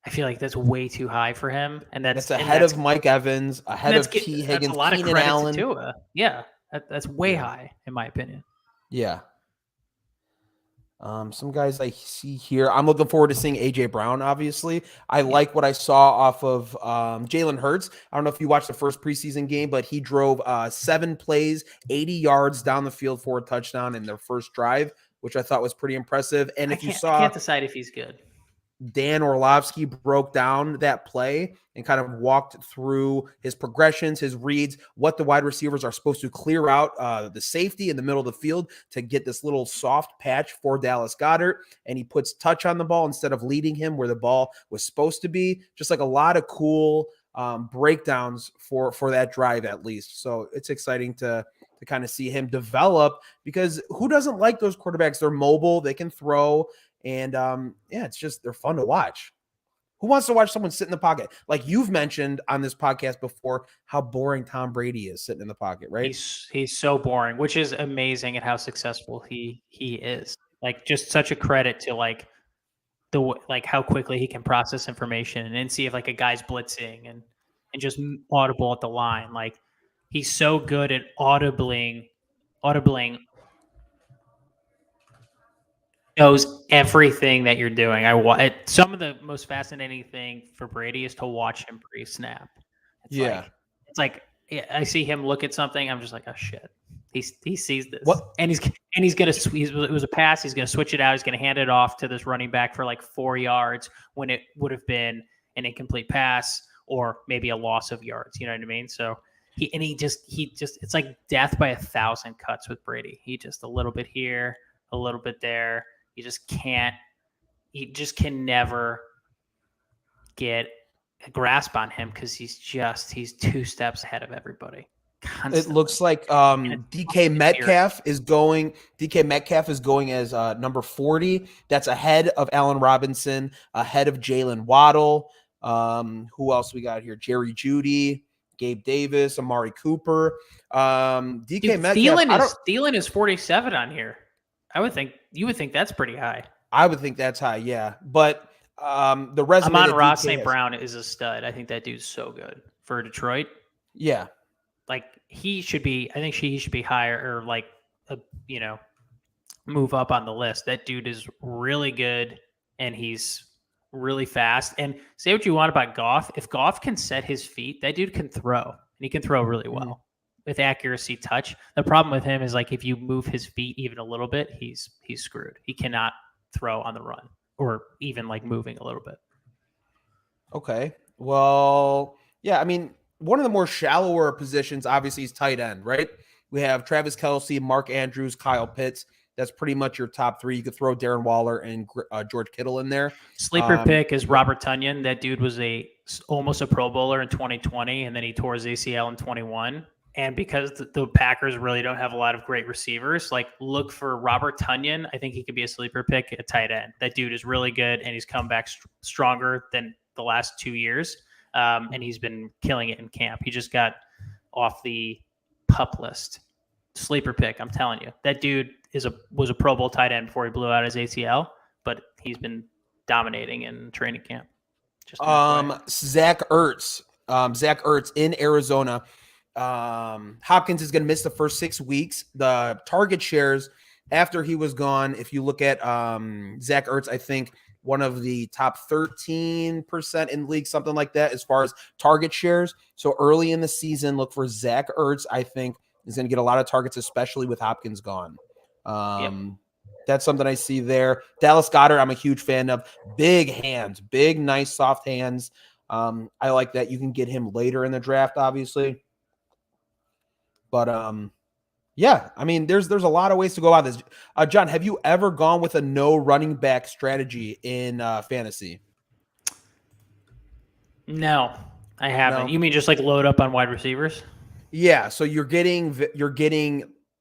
that's way too high for him. And that's ahead of Mike Evans, ahead of T. Higgins, that's a lot Keenan of credit Allen. to Tua. Yeah, that's way high, in my opinion. Yeah. Some guys I see here. I'm looking forward to seeing AJ Brown. Obviously, I like what I saw off of Jalen Hurts. I don't know if you watched the first preseason game, but he drove 7 plays, 80 yards down the field for a touchdown in their first drive, which I thought was pretty impressive. And I can't decide if he's good. Dan Orlovsky broke down that play and kind of walked through his progressions, his reads, what the wide receivers are supposed to clear out the safety in the middle of the field to get this little soft patch for Dallas Goedert. And he puts touch on the ball instead of leading him where the ball was supposed to be. Just like a lot of cool breakdowns for that drive, at least. So it's exciting to kind of see him develop because who doesn't like those quarterbacks? They're mobile, they can throw. And it's just, they're fun to watch. Who wants to watch someone sit in the pocket? Like you've mentioned on this podcast before, how boring Tom Brady is sitting in the pocket, right? He's so boring, which is amazing at how successful he is. Like, just such a credit to how quickly he can process information and see if like a guy's blitzing and just audible at the line. Like, he's so good at audibling knows everything that you're doing. Some of the most fascinating thing for Brady is to watch him pre-snap. It's like I see him look at something. I'm just like, oh shit, he sees this. What? And he's gonna. It was a pass. He's gonna switch it out. He's gonna hand it off to this running back for like 4 yards when it would have been an incomplete pass or maybe a loss of yards. You know what I mean? So. He just it's like death by 1,000 cuts with Brady. He just a little bit here, a little bit there. You just can't. You just can never get a grasp on him because he's 2 steps ahead of everybody. Constantly. It looks like DK Metcalf is going. DK Metcalf is going as number 40. That's ahead of Allen Robinson, ahead of Jalen Waddle. Who else we got here? Jerry Jeudy. Gabe Davis, Amari Cooper, DK Metcalf. Thielen is 47 on here. You would think that's pretty high. I would think that's high, yeah. But the resume. Amon-Ra St. Brown is a stud. I think that dude's so good for Detroit. Yeah, like he should be. I think he should be higher or like move up on the list. That dude is really good, and he's really fast. And say what you want about Goff. If Goff can set his feet, that dude can throw. And he can throw really well with accuracy, touch. The problem with him is like if you move his feet even a little bit, he's screwed. He cannot throw on the run or even like moving a little bit. Okay. Well, yeah, I mean, one of the more shallower positions obviously is tight end, right? We have Travis Kelce, Mark Andrews, Kyle Pitts. That's pretty much your top 3. You could throw Darren Waller and George Kittle in there. Sleeper pick is Robert Tonyan. That dude was almost a Pro Bowler in 2020, and then he tore his ACL in 21. And because the Packers really don't have a lot of great receivers, like look for Robert Tonyan. I think he could be a sleeper pick at tight end. That dude is really good, and he's come back stronger than the last 2 years. And he's been killing it in camp. He just got off the PUP list. Sleeper pick, I'm telling you. That dude was a Pro Bowl tight end before he blew out his ACL, but he's been dominating in training camp. Zach Ertz in Arizona. Hopkins is going to miss the first 6 weeks. The target shares after he was gone, if you look at Zach Ertz, I think one of the top 13% in the league, something like that, as far as target shares. So early in the season, look for Zach Ertz. I think is going to get a lot of targets, especially with Hopkins gone. That's something I see there. Dallas Goedert, I'm a huge fan of. Big hands, big, nice, soft hands. I like that. You can get him later in the draft, obviously. But yeah, I mean, there's a lot of ways to go about this. John, have you ever gone with a no running back strategy in fantasy? No, I haven't. No? You mean just like load up on wide receivers? Yeah, so you're getting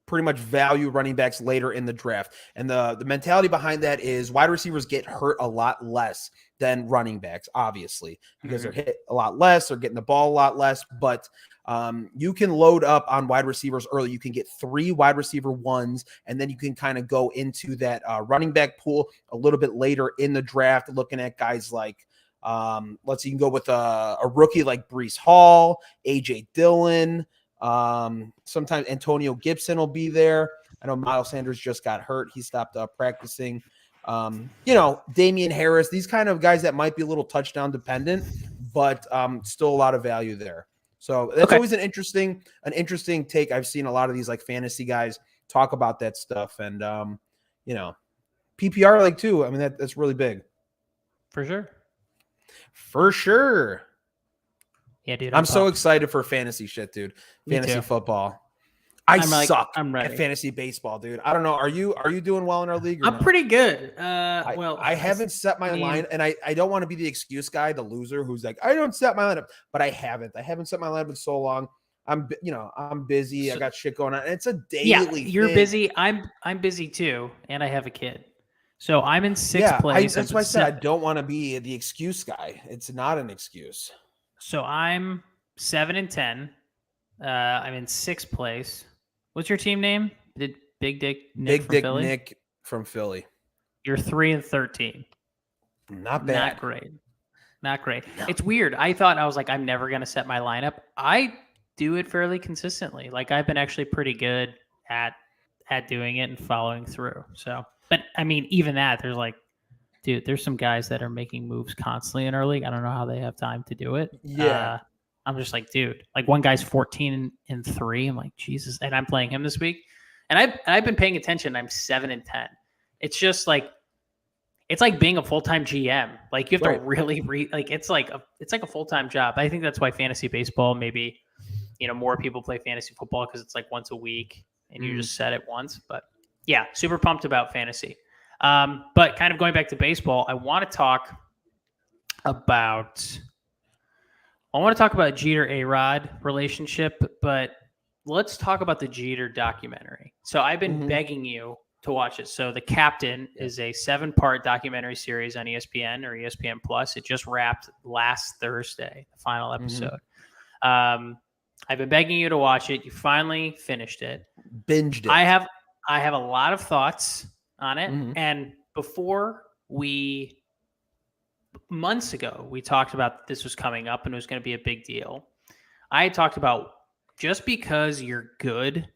pretty much value running backs later in the draft. And the mentality behind that is wide receivers get hurt a lot less than running backs, obviously, because they're hit a lot less, they're getting the ball a lot less. But you can load up on wide receivers early. You can get 3 wide receiver ones, and then you can kind of go into that running back pool a little bit later in the draft, looking at guys like, let's see, you can go with a rookie like Breece Hall, AJ Dillon. Sometimes Antonio Gibson will be there. I know Miles Sanders just got hurt. He stopped practicing. Damian Harris, these kind of guys that might be a little touchdown dependent, but still a lot of value there. So that's always an interesting take. I've seen a lot of these like fantasy guys talk about that stuff, and PPR like too. I mean, that's really big. For sure. For sure. Yeah, dude. I'm so excited for fantasy shit, dude. Fantasy football. I suck at fantasy baseball, dude. I don't know. Are you doing well in our league? I'm pretty good. I haven't set my line, and I don't want to be the excuse guy, the loser who's like, I don't set my lineup, but I haven't set my lineup in so long. I'm busy. I got shit going on. And it's a daily. Yeah, you're busy. I'm busy too, and I have a kid. So I'm in sixth place. That's why I said I don't want to be the excuse guy. It's not an excuse. So I'm 7-10. I'm in sixth place. What's your team name? Did Big Dick Nick from Philly? Nick from Philly. You're 3-13. Not bad. Not great. No. It's weird. I was like, I'm never gonna set my lineup. I do it fairly consistently. Like I've been actually pretty good at doing it and following through. So But I mean, even that, there's like, dude, there's some guys that are making moves constantly in our league. I don't know how they have time to do it. Yeah. I'm just like, dude, like one guy's 14-3. I'm like, Jesus. And I'm playing him this week. And I've been paying attention. I'm 7-10. It's just like, it's like being a full-time GM. Like you have to really it's like a full-time job. I think that's why fantasy baseball, maybe, more people play fantasy football because it's like once a week and you just set it once. But yeah, super pumped about fantasy. But kind of going back to baseball, I want to talk about Jeter Arod relationship, but let's talk about the Jeter documentary. So I've been begging you to watch it. So The Captain is a 7-part documentary series on ESPN or ESPN Plus. It just wrapped last Thursday, the final episode. I've been begging you to watch it. You finally finished it. Binged it. I have a lot of thoughts on it. And months ago, we talked about this was coming up and it was going to be a big deal. I talked about just because you're good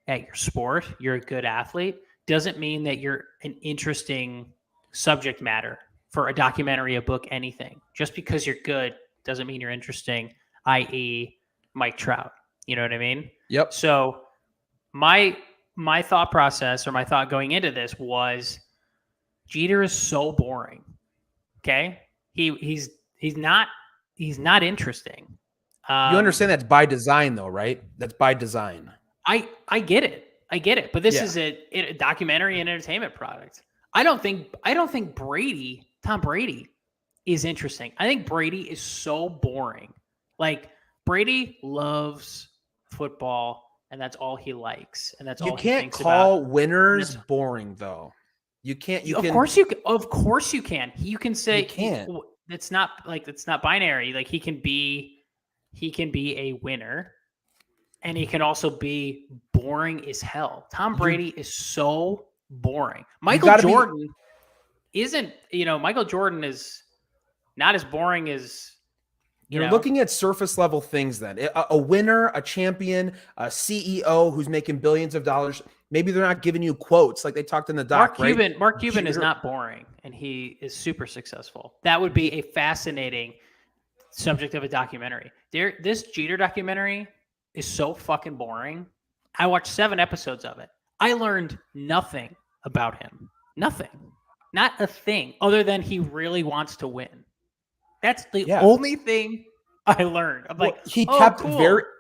at your sport, you're a good athlete, doesn't mean that you're an interesting subject matter for a documentary, a book, anything. Just because you're good doesn't mean you're interesting, i.e. Mike Trout. You know what I mean? Yep. So my thought process or my thought going into this was Jeter is so boring. Okay. He's not interesting. You understand that's by design though, right? That's by design. I get it. But this is a documentary and entertainment product. I don't think Tom Brady is interesting. I think Brady is so boring. Like Brady loves football and that's all he likes. And that's all he thinks about. You can't call winners boring though. You can't. Of course you can. You can say it's not binary. Like he can be a winner, and he can also be boring as hell. Tom Brady is so boring. Michael Jordan isn't. Michael Jordan is not as boring as. You're looking at surface level things then. A winner, a champion, a CEO who's making billions of dollars. Maybe they're not giving you quotes like they talked in the doc, Mark Cuban is not boring, and he is super successful. That would be a fascinating subject of a documentary. This Jeter documentary is so fucking boring. I watched 7 episodes of it. I learned nothing about him. Nothing. Not a thing other than he really wants to win. That's the only thing I learned. I'm like, he kept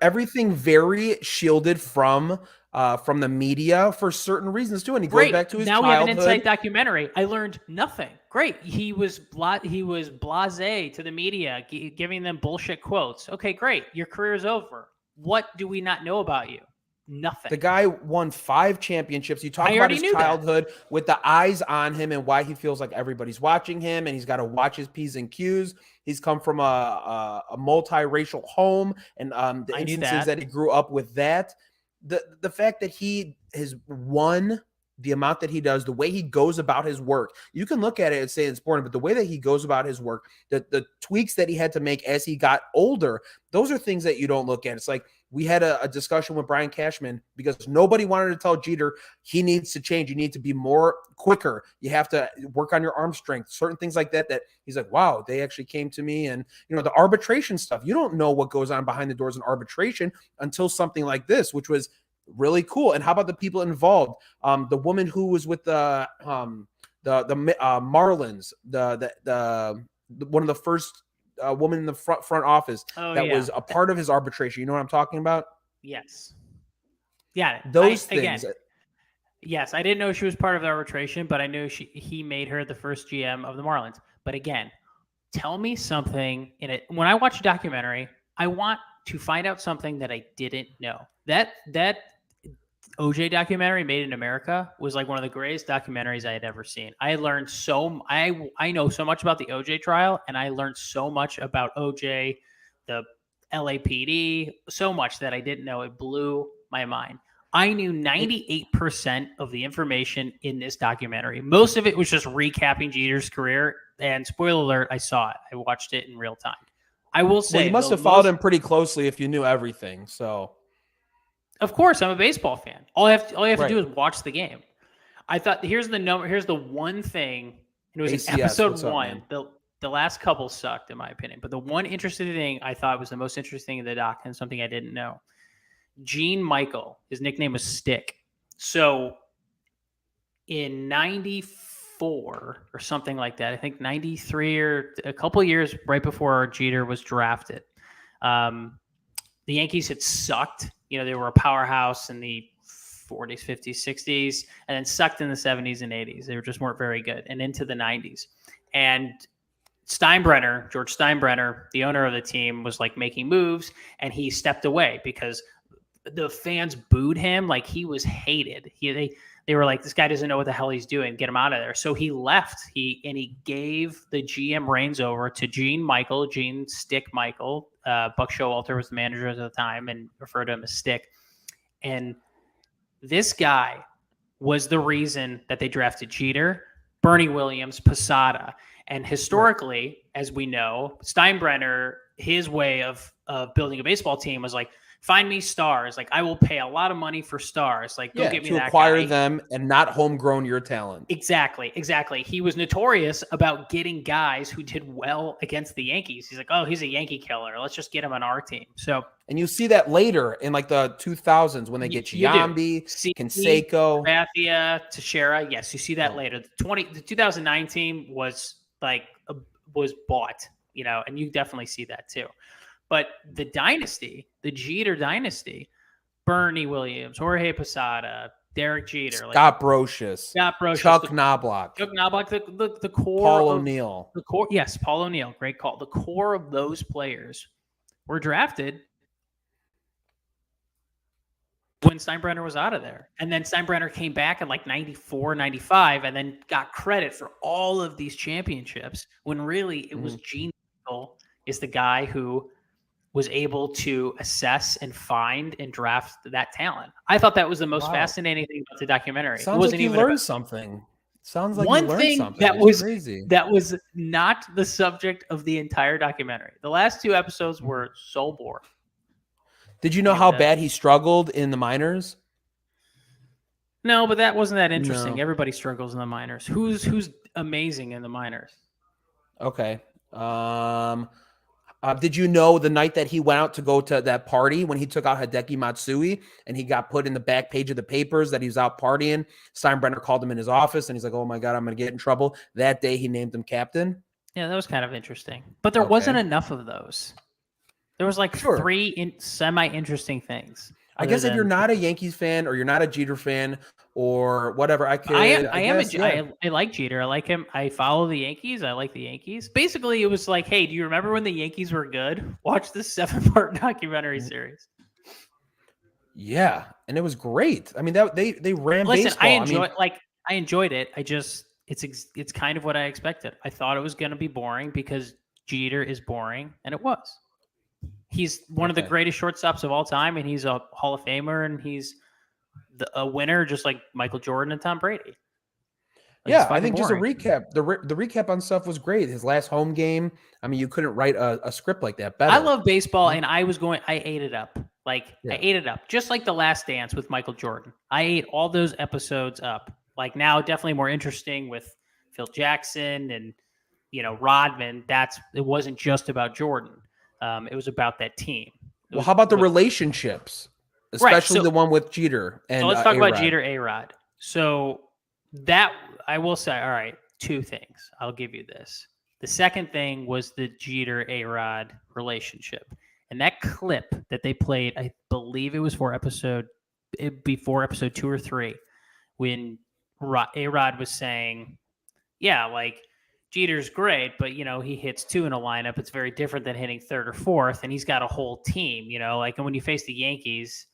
everything very shielded from the media for certain reasons too. And he goes back to his childhood. We have an insight documentary. I learned nothing. Great. He was blasé to the media, giving them bullshit quotes. Okay, great. Your career is over. What do we not know about you? Nothing. The guy won 5 championships. You talk about his childhood with the eyes on him and why he feels like everybody's watching him and he's got to watch his P's and Q's. He's come from a multiracial home, and the Indian says that he grew up with that. The fact that he has won the amount that he does, the way he goes about his work, you can look at it and say it's boring, but the way that he goes about his work, the tweaks that he had to make as he got older, those are things that you don't look at. It's like we had a discussion with Brian Cashman because nobody wanted to tell Jeter he needs to change. You need to be more quicker. You have to work on your arm strength, certain things like that he's like, wow, they actually came to me. And, the arbitration stuff, you don't know what goes on behind the doors in arbitration until something like this, which was really cool. And how about the people involved? The woman who was with the Marlins, the one of the first woman in the front office was a part of his arbitration. You know what I'm talking about? Yes. Yeah. Those things. Again, yes, I didn't know she was part of the arbitration, but I knew he made her the first GM of the Marlins. But again, tell me something in it. When I watch a documentary, I want to find out something that I didn't know. That OJ documentary, Made in America, was like one of the greatest documentaries I had ever seen. I learned I know so much about the OJ trial, and I learned so much about OJ, the LAPD, so much that I didn't know. It blew my mind. I knew 98% of the information in this documentary. Most of it was just recapping Jeter's career. And spoiler alert, I saw it. I watched it in real time. I will say, you must have followed him pretty closely if you knew everything. So, of course, I'm a baseball fan. All I have to do is watch the game. I thought here's the number. Here's the one thing. It was ACS, in episode what's up, 1. man? The last couple sucked in my opinion, but the one interesting thing I thought was the most interesting in the doc and something I didn't know. Gene Michael, his nickname was Stick. So in 94 or something like that, I think 93 or a couple years right before Jeter was drafted, the Yankees had sucked. You know, they were a powerhouse in the 40s, 50s, 60s, and then sucked in the 70s and 80s. They just weren't very good, and into the 90s. And George Steinbrenner, the owner of the team, was like making moves, and he stepped away because the fans booed him. Like, he was hated. They were like, this guy doesn't know what the hell he's doing. Get him out of there. So he left. He gave the GM reins over to Gene Stick Michael. Buck Showalter was the manager at the time and referred to him as Stick. And this guy was the reason that they drafted Jeter, Bernie Williams, Posada. And historically, as we know, Steinbrenner, his way of building a baseball team was like, find me stars. Like, I will pay a lot of money for stars. Like, go get me that guy. To acquire them and not homegrown your talent. Exactly. He was notorious about getting guys who did well against the Yankees. He's like, oh, he's a Yankee killer. Let's just get him on our team. So, and you see that later in like the 2000s when they get Giambi, Canseco, Raffia, Teixeira. Yes, you see that later. The 2009 team was bought, you know, and you definitely see that too. But the dynasty, the Jeter dynasty, Bernie Williams, Jorge Posada, Derek Jeter, Scott Brocious, Chuck Knobloch, the core. Paul O'Neill. The core, yes, Paul O'Neill, great call. The core of those players were drafted when Steinbrenner was out of there. And then Steinbrenner came back in like 94, 95, and then got credit for all of these championships when really it was Gene Michael is the guy who was able to assess and find and draft that talent. I thought that was the most fascinating thing about the documentary. Sounds like you learned something. Sounds like one you learned thing something. That was crazy. That was not the subject of the entire documentary. The last 2 episodes were so boring. Did you know how bad he struggled in the minors? No, but that wasn't that interesting. No. Everybody struggles in the minors. Who's amazing in the minors? Okay. Did you know the night that he went out to go to that party when he took out Hideki Matsui and he got put in the back page of the papers that he was out partying? Steinbrenner called him in his office and he's like, oh my God, I'm going to get in trouble. That day he named him captain. Yeah, that was kind of interesting. But there wasn't enough of those. There was like 3 semi-interesting things. I guess if you're not a Yankees fan or you're not a Jeter fan or whatever, I like Jeter. I like him. I follow the Yankees. I like the Yankees. Basically, it was like, hey, do you remember when the Yankees were good? Watch this 7-part documentary series. Yeah, and it was great. I mean, they ran baseball. I enjoyed it. It's kind of what I expected. I thought it was going to be boring because Jeter is boring, and it was. He's one of the greatest shortstops of all time, and he's a Hall of Famer, and he's a winner just like Michael Jordan and Tom Brady. I think just a recap. The recap on stuff was great. His last home game. I mean, you couldn't write a script like that better. I love baseball, and I ate it up. I ate it up. Just like The Last Dance with Michael Jordan. I ate all those episodes up. Like, now, definitely more interesting with Phil Jackson and, Rodman. It wasn't just about Jordan. It was about that team. Well, how about the relationships, especially the one with Jeter? So let's talk about Jeter Arod. So that I will say, all right, 2 things. I'll give you this. The second thing was the Jeter Arod relationship, and that clip that they played, I believe it was before episode 2 or 3, when Arod was saying, "Yeah, like." Jeter's great, but, he hits 2 in a lineup. It's very different than hitting 3rd or 4th, and he's got a whole team, and when you face the Yankees,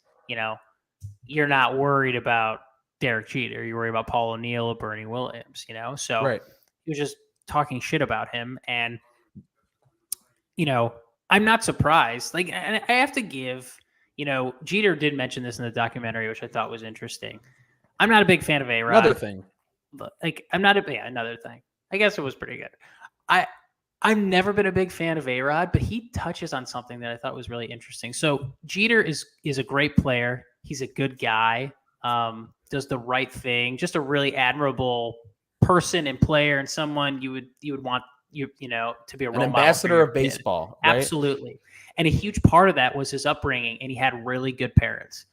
you're not worried about Derek Jeter. You're worried about Paul O'Neill or Bernie Williams, So he was just talking shit about him, and, I'm not surprised. And I have to give, Jeter did mention this in the documentary, which I thought was interesting. I'm not a big fan of A-Rod. Another thing. Another thing. I guess it was pretty good. I've never been a big fan of A-Rod, but he touches on something that I thought was really interesting. So Jeter is a great player. He's a good guy. does the right thing, just a really admirable person and player, and someone you would want to be a role An model ambassador of baseball, right? Absolutely. And a huge part of that was his upbringing, and he had really good parents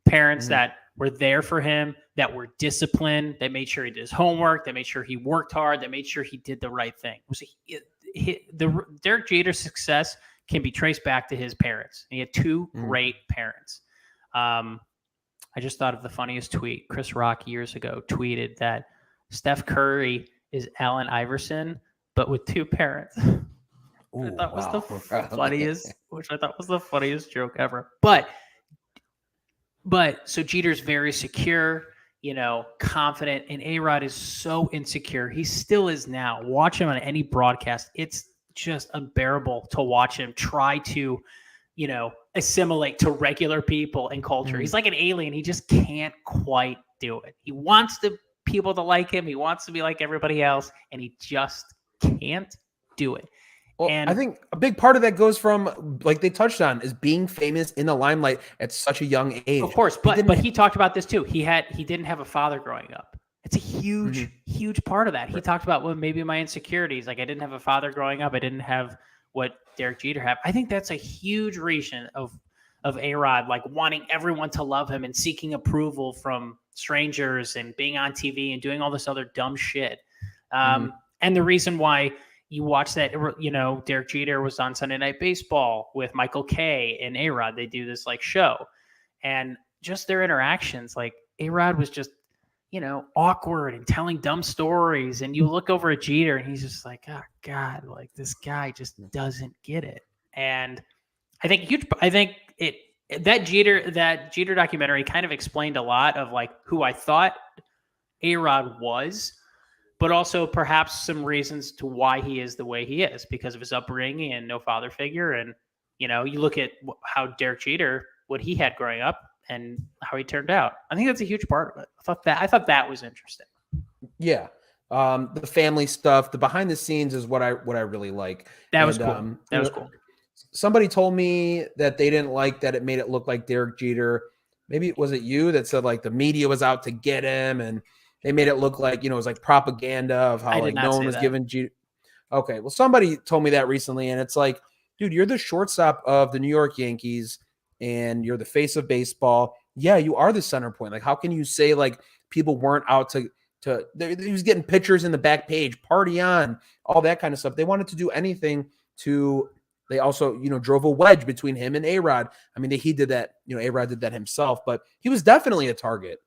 that were there for him, that were disciplined, that made sure he did his homework, that made sure he worked hard, that made sure he did the right thing. The Derek Jeter's success can be traced back to his parents. He had two great parents. I just thought of the funniest tweet. Chris Rock years ago tweeted that Steph Curry is Allen Iverson, but with two parents. Ooh, I thought was the funniest joke ever. But so Jeter's very secure, confident, and A-Rod is so insecure. He still is now. Watch him on any broadcast. It's just unbearable to watch him try to, assimilate to regular people and culture. He's like an alien. He just can't quite do it. He wants people to like him. He wants to be like everybody else, and he just can't do it. Well, and I think a big part of that goes from, like they touched on, is being famous in the limelight at such a young age. Of course, but he talked about this too. He didn't have a father growing up. It's a huge, huge part of that. He talked about, well, maybe my insecurities. Like I didn't have a father growing up. I didn't have what Derek Jeter had. I think that's a huge reason of A-Rod, like wanting everyone to love him and seeking approval from strangers and being on TV and doing all this other dumb shit. And the reason why you watch that, Derek Jeter was on Sunday Night Baseball with Michael Kay and A-Rod. They do this like show, and just their interactions. Like A-Rod was just, awkward and telling dumb stories. And you look over at Jeter and he's just like, oh God, like this guy just doesn't get it. And I think that Jeter documentary kind of explained a lot of like who I thought A-Rod was, but also perhaps some reasons to why he is the way he is because of his upbringing and no father figure. And, you look at how Derek Jeter, what he had growing up and how he turned out. I think that's a huge part of it. I thought that was interesting. Yeah. The family stuff, the behind the scenes is what I really like. That was cool. That was cool. Somebody told me that they didn't like that it made it look like Derek Jeter. Maybe was it you that said like the media was out to get him and they made it look like, it was like propaganda of how like no one was giving Jeter. Okay. Well, somebody told me that recently, and it's like, dude, you're the shortstop of the New York Yankees and you're the face of baseball. Yeah, you are the center point. Like, how can you say like people weren't out to he was getting pictures in the back page, party on, all that kind of stuff. They wanted to do anything to. They also, drove a wedge between him and A-Rod. I mean, he did that. A-Rod did that himself, but he was definitely a target.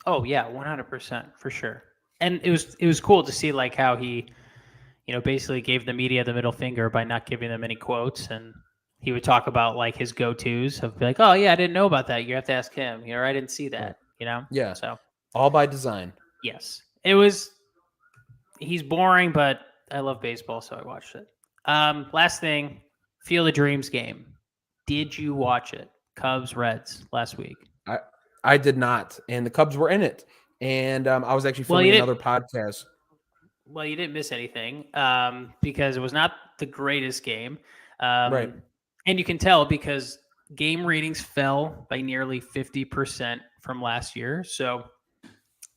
Oh yeah, 100% for sure. And it was cool to see like how he, basically gave the media the middle finger by not giving them any quotes, and he would talk about like his go-tos of like, oh yeah, I didn't know about that. You have to ask him. I didn't see that. Yeah. So all by design. Yes, he's boring, but I love baseball, so I watched it. Last thing, Field of Dreams game. Did you watch it? Cubs Reds last week. I did not, and the Cubs were in it, and I was actually filming another podcast. Well, you didn't miss anything because it was not the greatest game, right? And you can tell because game ratings fell by nearly 50% from last year. So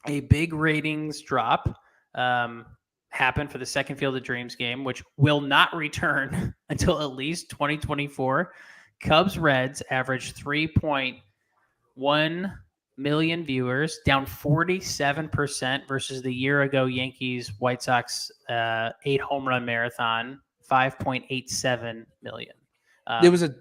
a big ratings drop happened for the second Field of Dreams game, which will not return until at least 2024. Cubs Reds averaged 3.1 million viewers, down 47% versus the year ago Yankees White Sox 8 home run marathon, 5.87 million. It was a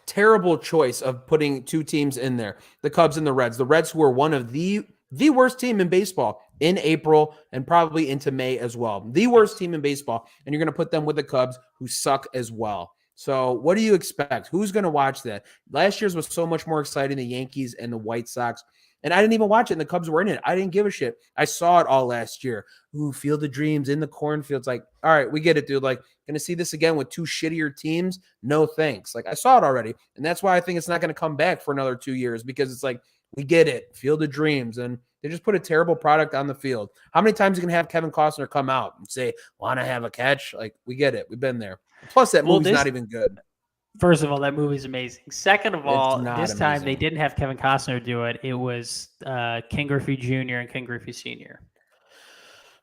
terrible choice of putting two teams in there, the Cubs and the Reds. The Reds, who were one of the worst team in baseball in April and probably into May as well. The worst team in baseball. And you're going to put them with the Cubs, who suck as well. So what do you expect? Who's going to watch that? Last year's was so much more exciting, the Yankees and the White Sox. And I didn't even watch it, and the Cubs were in it. I didn't give a shit. I saw it all last year. Ooh, Field of Dreams in the cornfields. Like, all right, we get it, dude. Like, going to see this again with two shittier teams? No thanks. Like, I saw it already. And that's why I think it's not going to come back for another 2 years, because it's like, we get it. Field of Dreams. And they just put a terrible product on the field. How many times are you going to have Kevin Costner come out and say, want to have a catch? Like, we get it. We've been there. Plus, that movie's not even good. First of all, that movie's amazing. Second of It's all, not this time amazing. they didn't have Kevin Costner do it. It was Ken Griffey Jr. and Ken Griffey Sr.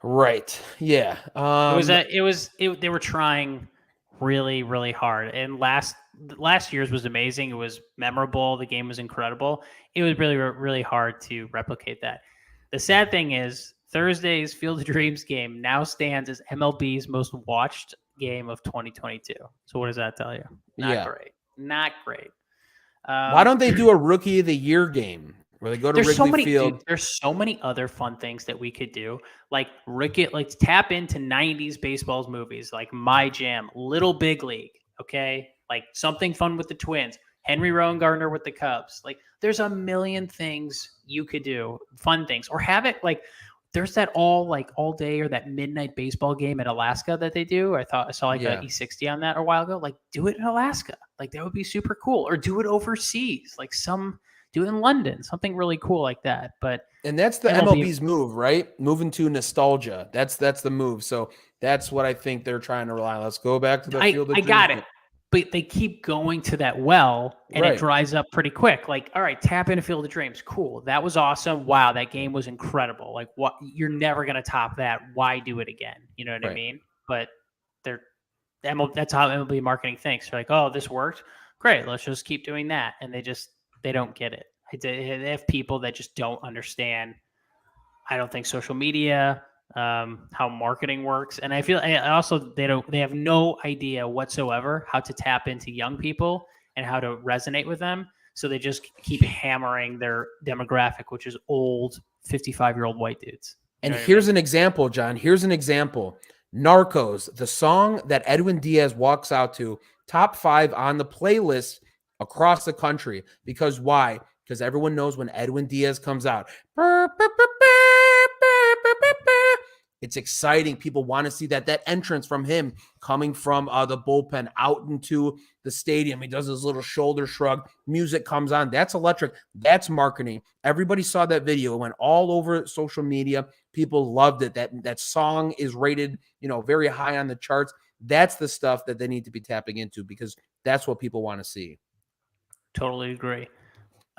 Right. Yeah. They were trying really, really hard. And last year's was amazing. It was memorable. The game was incredible. It was really, really hard to replicate that. The sad thing is Thursday's Field of Dreams game now stands as MLB's most watched game of 2022. So what does that tell you? Not great. Not great. Why don't they do a Rookie of the Year game where they go to Wrigley Field? Dude, there's so many other fun things that we could do. Like tap into 90s baseballs movies like My Jam, Little Big League, okay? Like something fun with the Twins, Henry Rowan Gardner with the Cubs. Like there's a million things you could do, fun things. Or have it like there's that all day or that midnight baseball game in Alaska that they do. I saw like an E60 on that a while ago. Like do it in Alaska. Like that would be super cool. Or do it overseas. Like do it in London, something really cool like that. And that's the MLB's move, right? Moving to nostalgia. That's the move. So that's what I think they're trying to rely on. Let's go back to the Field of Dreams. I got it. But they keep going to that well, and it dries up pretty quick. Like, all right, tap into Field of Dreams. Cool. That was awesome. Wow, that game was incredible. Like, what? You're never going to top that. Why do it again? You know what I mean? But that's how MLB marketing thinks. They're like, oh, this worked. Great. Let's just keep doing that. And they don't get it. They have people that just don't understand. I don't think social media, how marketing works, and I feel also they have no idea whatsoever how to tap into young people and how to resonate with them. So they just keep hammering their demographic, which is old 55-year-old white dudes. And here's an example, John. Here's an example. Narcos, the song that Edwin Diaz walks out to, top 5 on the playlist across the country. Because why? Because everyone knows when Edwin Diaz comes out. It's exciting. People want to see that entrance from him coming from the bullpen out into the stadium. He does his little shoulder shrug. Music comes on. That's electric. That's marketing. Everybody saw that video. It went all over social media. People loved it. That song is rated, very high on the charts. That's the stuff that they need to be tapping into because that's what people want to see. Totally agree.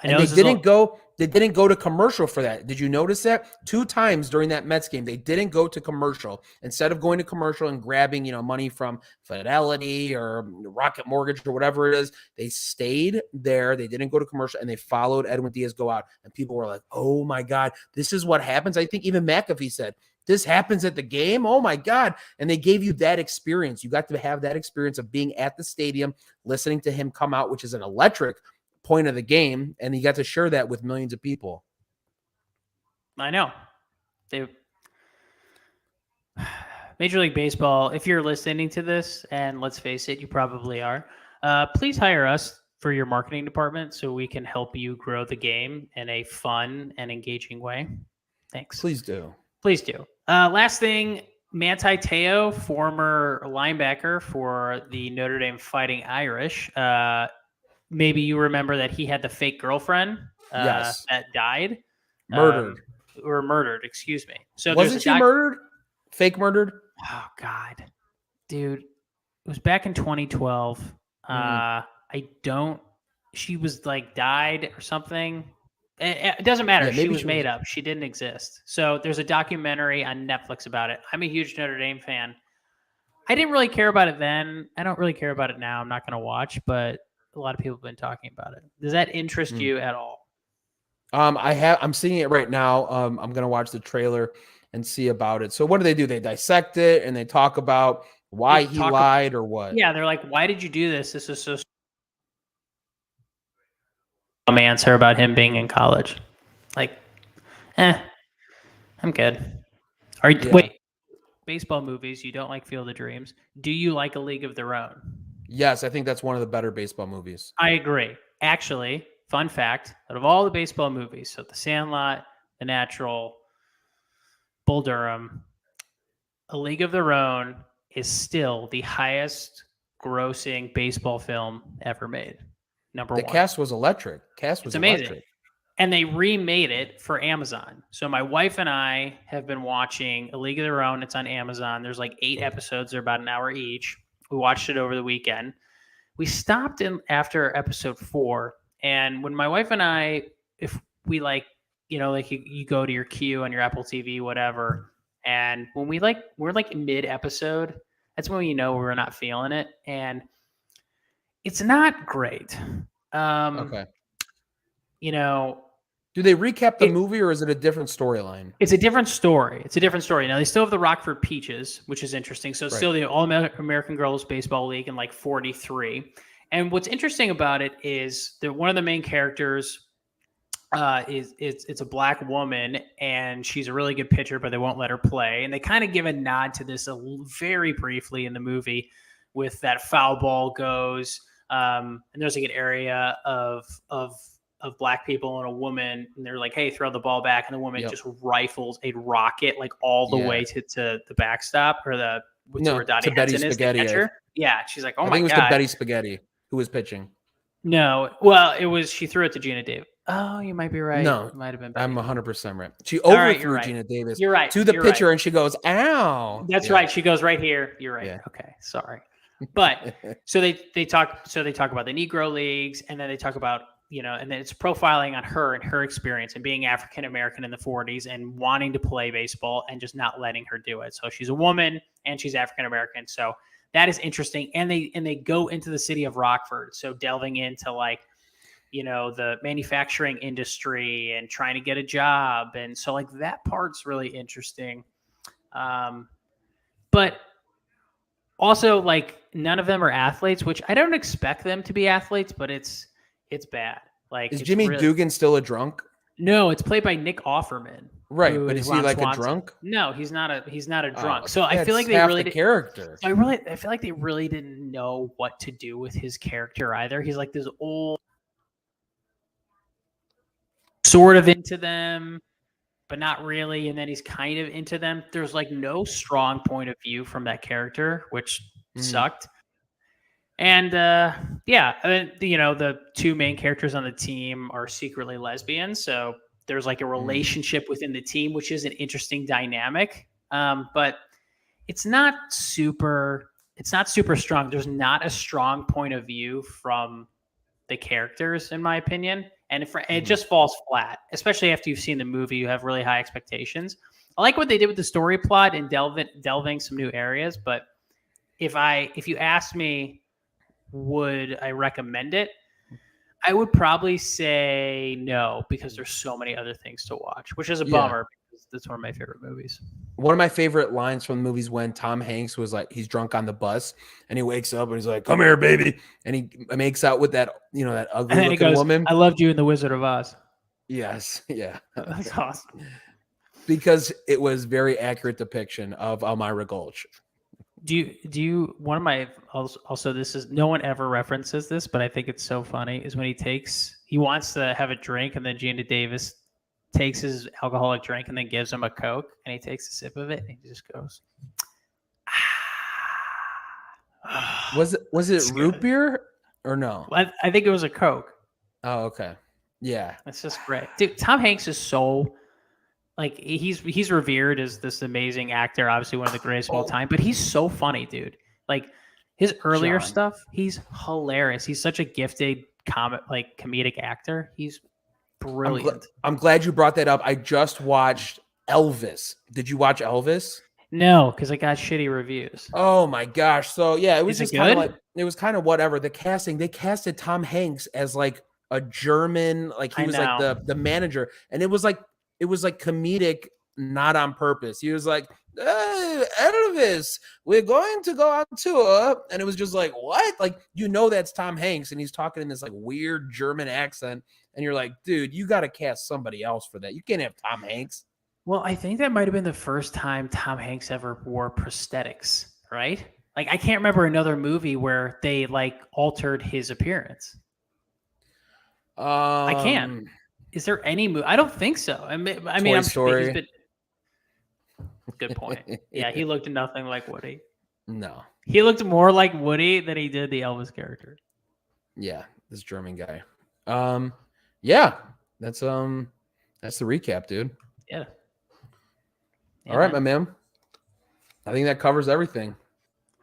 And they didn't go to commercial for that. Did you notice that? 2 times during that Mets game, they didn't go to commercial. Instead of going to commercial and grabbing, money from Fidelity or Rocket Mortgage or whatever it is, they stayed there. They didn't go to commercial and they followed Edwin Diaz go out. And people were like, oh my God, this is what happens. I think even McAfee said, this happens at the game. Oh my God. And they gave you that experience. You got to have that experience of being at the stadium, listening to him come out, which is an electric point of the game, and you got to share that with millions of people. I know. Major League Baseball, if you're listening to this, and let's face it, you probably are, please hire us for your marketing department so we can help you grow the game in a fun and engaging way. Thanks. Please do. Please do. Last thing, Manti Te'o, former linebacker for the Notre Dame Fighting Irish, maybe you remember that he had the fake girlfriend that died. Murdered. Or murdered, excuse me. So wasn't she murdered? Fake murdered? Oh, God. Dude, it was back in 2012. She was like died or something. It doesn't matter. She was made up. She didn't exist. So there's a documentary on Netflix about it. I'm a huge Notre Dame fan. I didn't really care about it then. I don't really care about it now. I'm not going to watch, but a lot of people have been talking about it. Does that interest you at all? I'm seeing it right now. I'm going to watch the trailer and see about it. So what do? They dissect it and they talk about why he lied or what? Yeah. They're like, why did you do this? This is so answer about him being in college. Like, I'm good. Wait, baseball movies. You don't like Field of Dreams. Do you like A League of Their Own? Yes, I think that's one of the better baseball movies. I agree. Actually, fun fact, out of all the baseball movies, so The Sandlot, The Natural, Bull Durham, A League of Their Own is still the highest grossing baseball film ever made. Number 1. The cast was electric. It's amazing. Electric. And they remade it for Amazon. So my wife and I have been watching A League of Their Own. It's on Amazon. There's like 8 episodes. They're about an hour each. We watched it over the weekend. we stopped in after episode 4, and when my wife and I, if we like, you go to your queue on your Apple TV, whatever, and when we're like mid episode, that's when we're not feeling it, and it's not great. Okay. You know, do they recap the movie, or is it a different storyline? It's a different story. Now, they still have the Rockford Peaches, which is interesting. So it's still the All-American Girls Baseball League in like 43. And what's interesting about it is that one of the main characters it's a black woman, and she's a really good pitcher, but they won't let her play. And they kind of give a nod to this very briefly in the movie with that foul ball goes. And there's like an area of black people and a woman, and they're like, hey, throw the ball back. And the woman just rifles a rocket like all the way to the backstop, or to Betty Spaghetti. Yeah. She's like, oh my God. I think it was to Betty Spaghetti who was pitching. No. Well, she threw it to Gina Davis. Oh, you might be right. No, it might have been Betty. I'm 100% right. She overthrew Gina Davis to the pitcher, and she goes, ow. That's right. She goes right here. You're right. Yeah. Okay. Sorry. But so they talk about the Negro Leagues, and then they talk about, and then it's profiling on her and her experience and being African American in the 40s and wanting to play baseball and just not letting her do it. So she's a woman and she's African American. So that is interesting. And they go into the city of Rockford. So delving into like, the manufacturing industry and trying to get a job. And so like that part's really interesting. But also like none of them are athletes, which I don't expect them to be athletes, but it's bad. Like, is Jimmy Dugan still a drunk? No, it's played by Nick Offerman. Right, but is he like a drunk? No, he's not a drunk. So I feel like they really character. I feel like they really didn't know what to do with his character either. He's like this old, sort of into them, but not really, and then he's kind of into them. There's like no strong point of view from that character, which sucked. And the two main characters on the team are secretly lesbians, so there's like a relationship within the team, which is an interesting dynamic. But it's not super strong. There's not a strong point of view from the characters, in my opinion. And it just falls flat, especially after you've seen the movie. You have really high expectations. I like what they did with the story plot and delving some new areas. But if you asked me, would I recommend it? I would probably say no, because there's so many other things to watch, which is a bummer because that's one of my favorite movies. One of my favorite lines from the movie is when Tom Hanks was like, he's drunk on the bus and he wakes up and he's like, come here, baby. And he makes out with that, that ugly looking woman. I loved you in The Wizard of Oz. Yes. Yeah. That's awesome. Because it was very accurate depiction of Elmira Gulch. Do you one of my also this is no one ever references this, but I think it's so funny, is when he wants to have a drink and then Gina Davis takes his alcoholic drink and then gives him a Coke, and he takes a sip of it and he just goes, Was it root beer or no? I think it was a Coke. Oh, okay. Yeah. That's just great. Dude, Tom Hanks is so like he's revered as this amazing actor, obviously one of the greatest of all time, but he's so funny, dude. Like his earlier stuff, he's hilarious. He's such a gifted comedic actor. He's brilliant. I'm glad you brought that up. I just watched Elvis. Did you watch Elvis? No, because I got shitty reviews. Oh my gosh. So yeah, it was Is just it kind of good? like, it was kind of whatever. The casting, they casted Tom Hanks as like a German, like he was like the manager, and it was like comedic, not on purpose. He was like, hey, Elvis, we're going to go on tour. And it was just like, what? Like, that's Tom Hanks, and he's talking in this like weird German accent. And you're like, dude, you got to cast somebody else for that. You can't have Tom Hanks. Well, I think that might have been the first time Tom Hanks ever wore prosthetics, right? Like, I can't remember another movie where they like altered his appearance. I can't. Is there any movie? I don't think so. I mean, I'm Story. Sure good point. Yeah, he looked nothing like Woody. No, he looked more like Woody than he did the Elvis character. Yeah, this German guy. Yeah, that's the recap, dude. Yeah. All right, my man. I think that covers everything.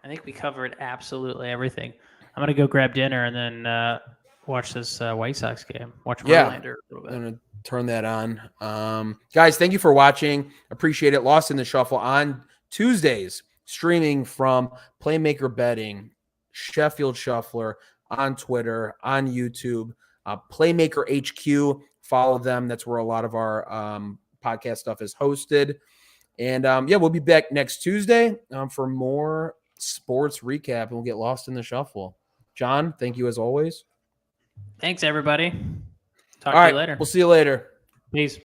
I think we covered absolutely everything. I'm gonna go grab dinner and then watch this White Sox game. Watch Verlander a little bit. I'm gonna turn that on. Guys, thank you for watching. Appreciate it. Lost in the Shuffle on Tuesdays, streaming from Playmaker Betting, Sheffield Shuffler on Twitter, on YouTube, Playmaker HQ. Follow them. That's where a lot of our podcast stuff is hosted. And we'll be back next Tuesday for more sports recap, and we'll get lost in the shuffle. John, thank you as always. Thanks, everybody. Talk All to right, you later. We'll see you later. Peace.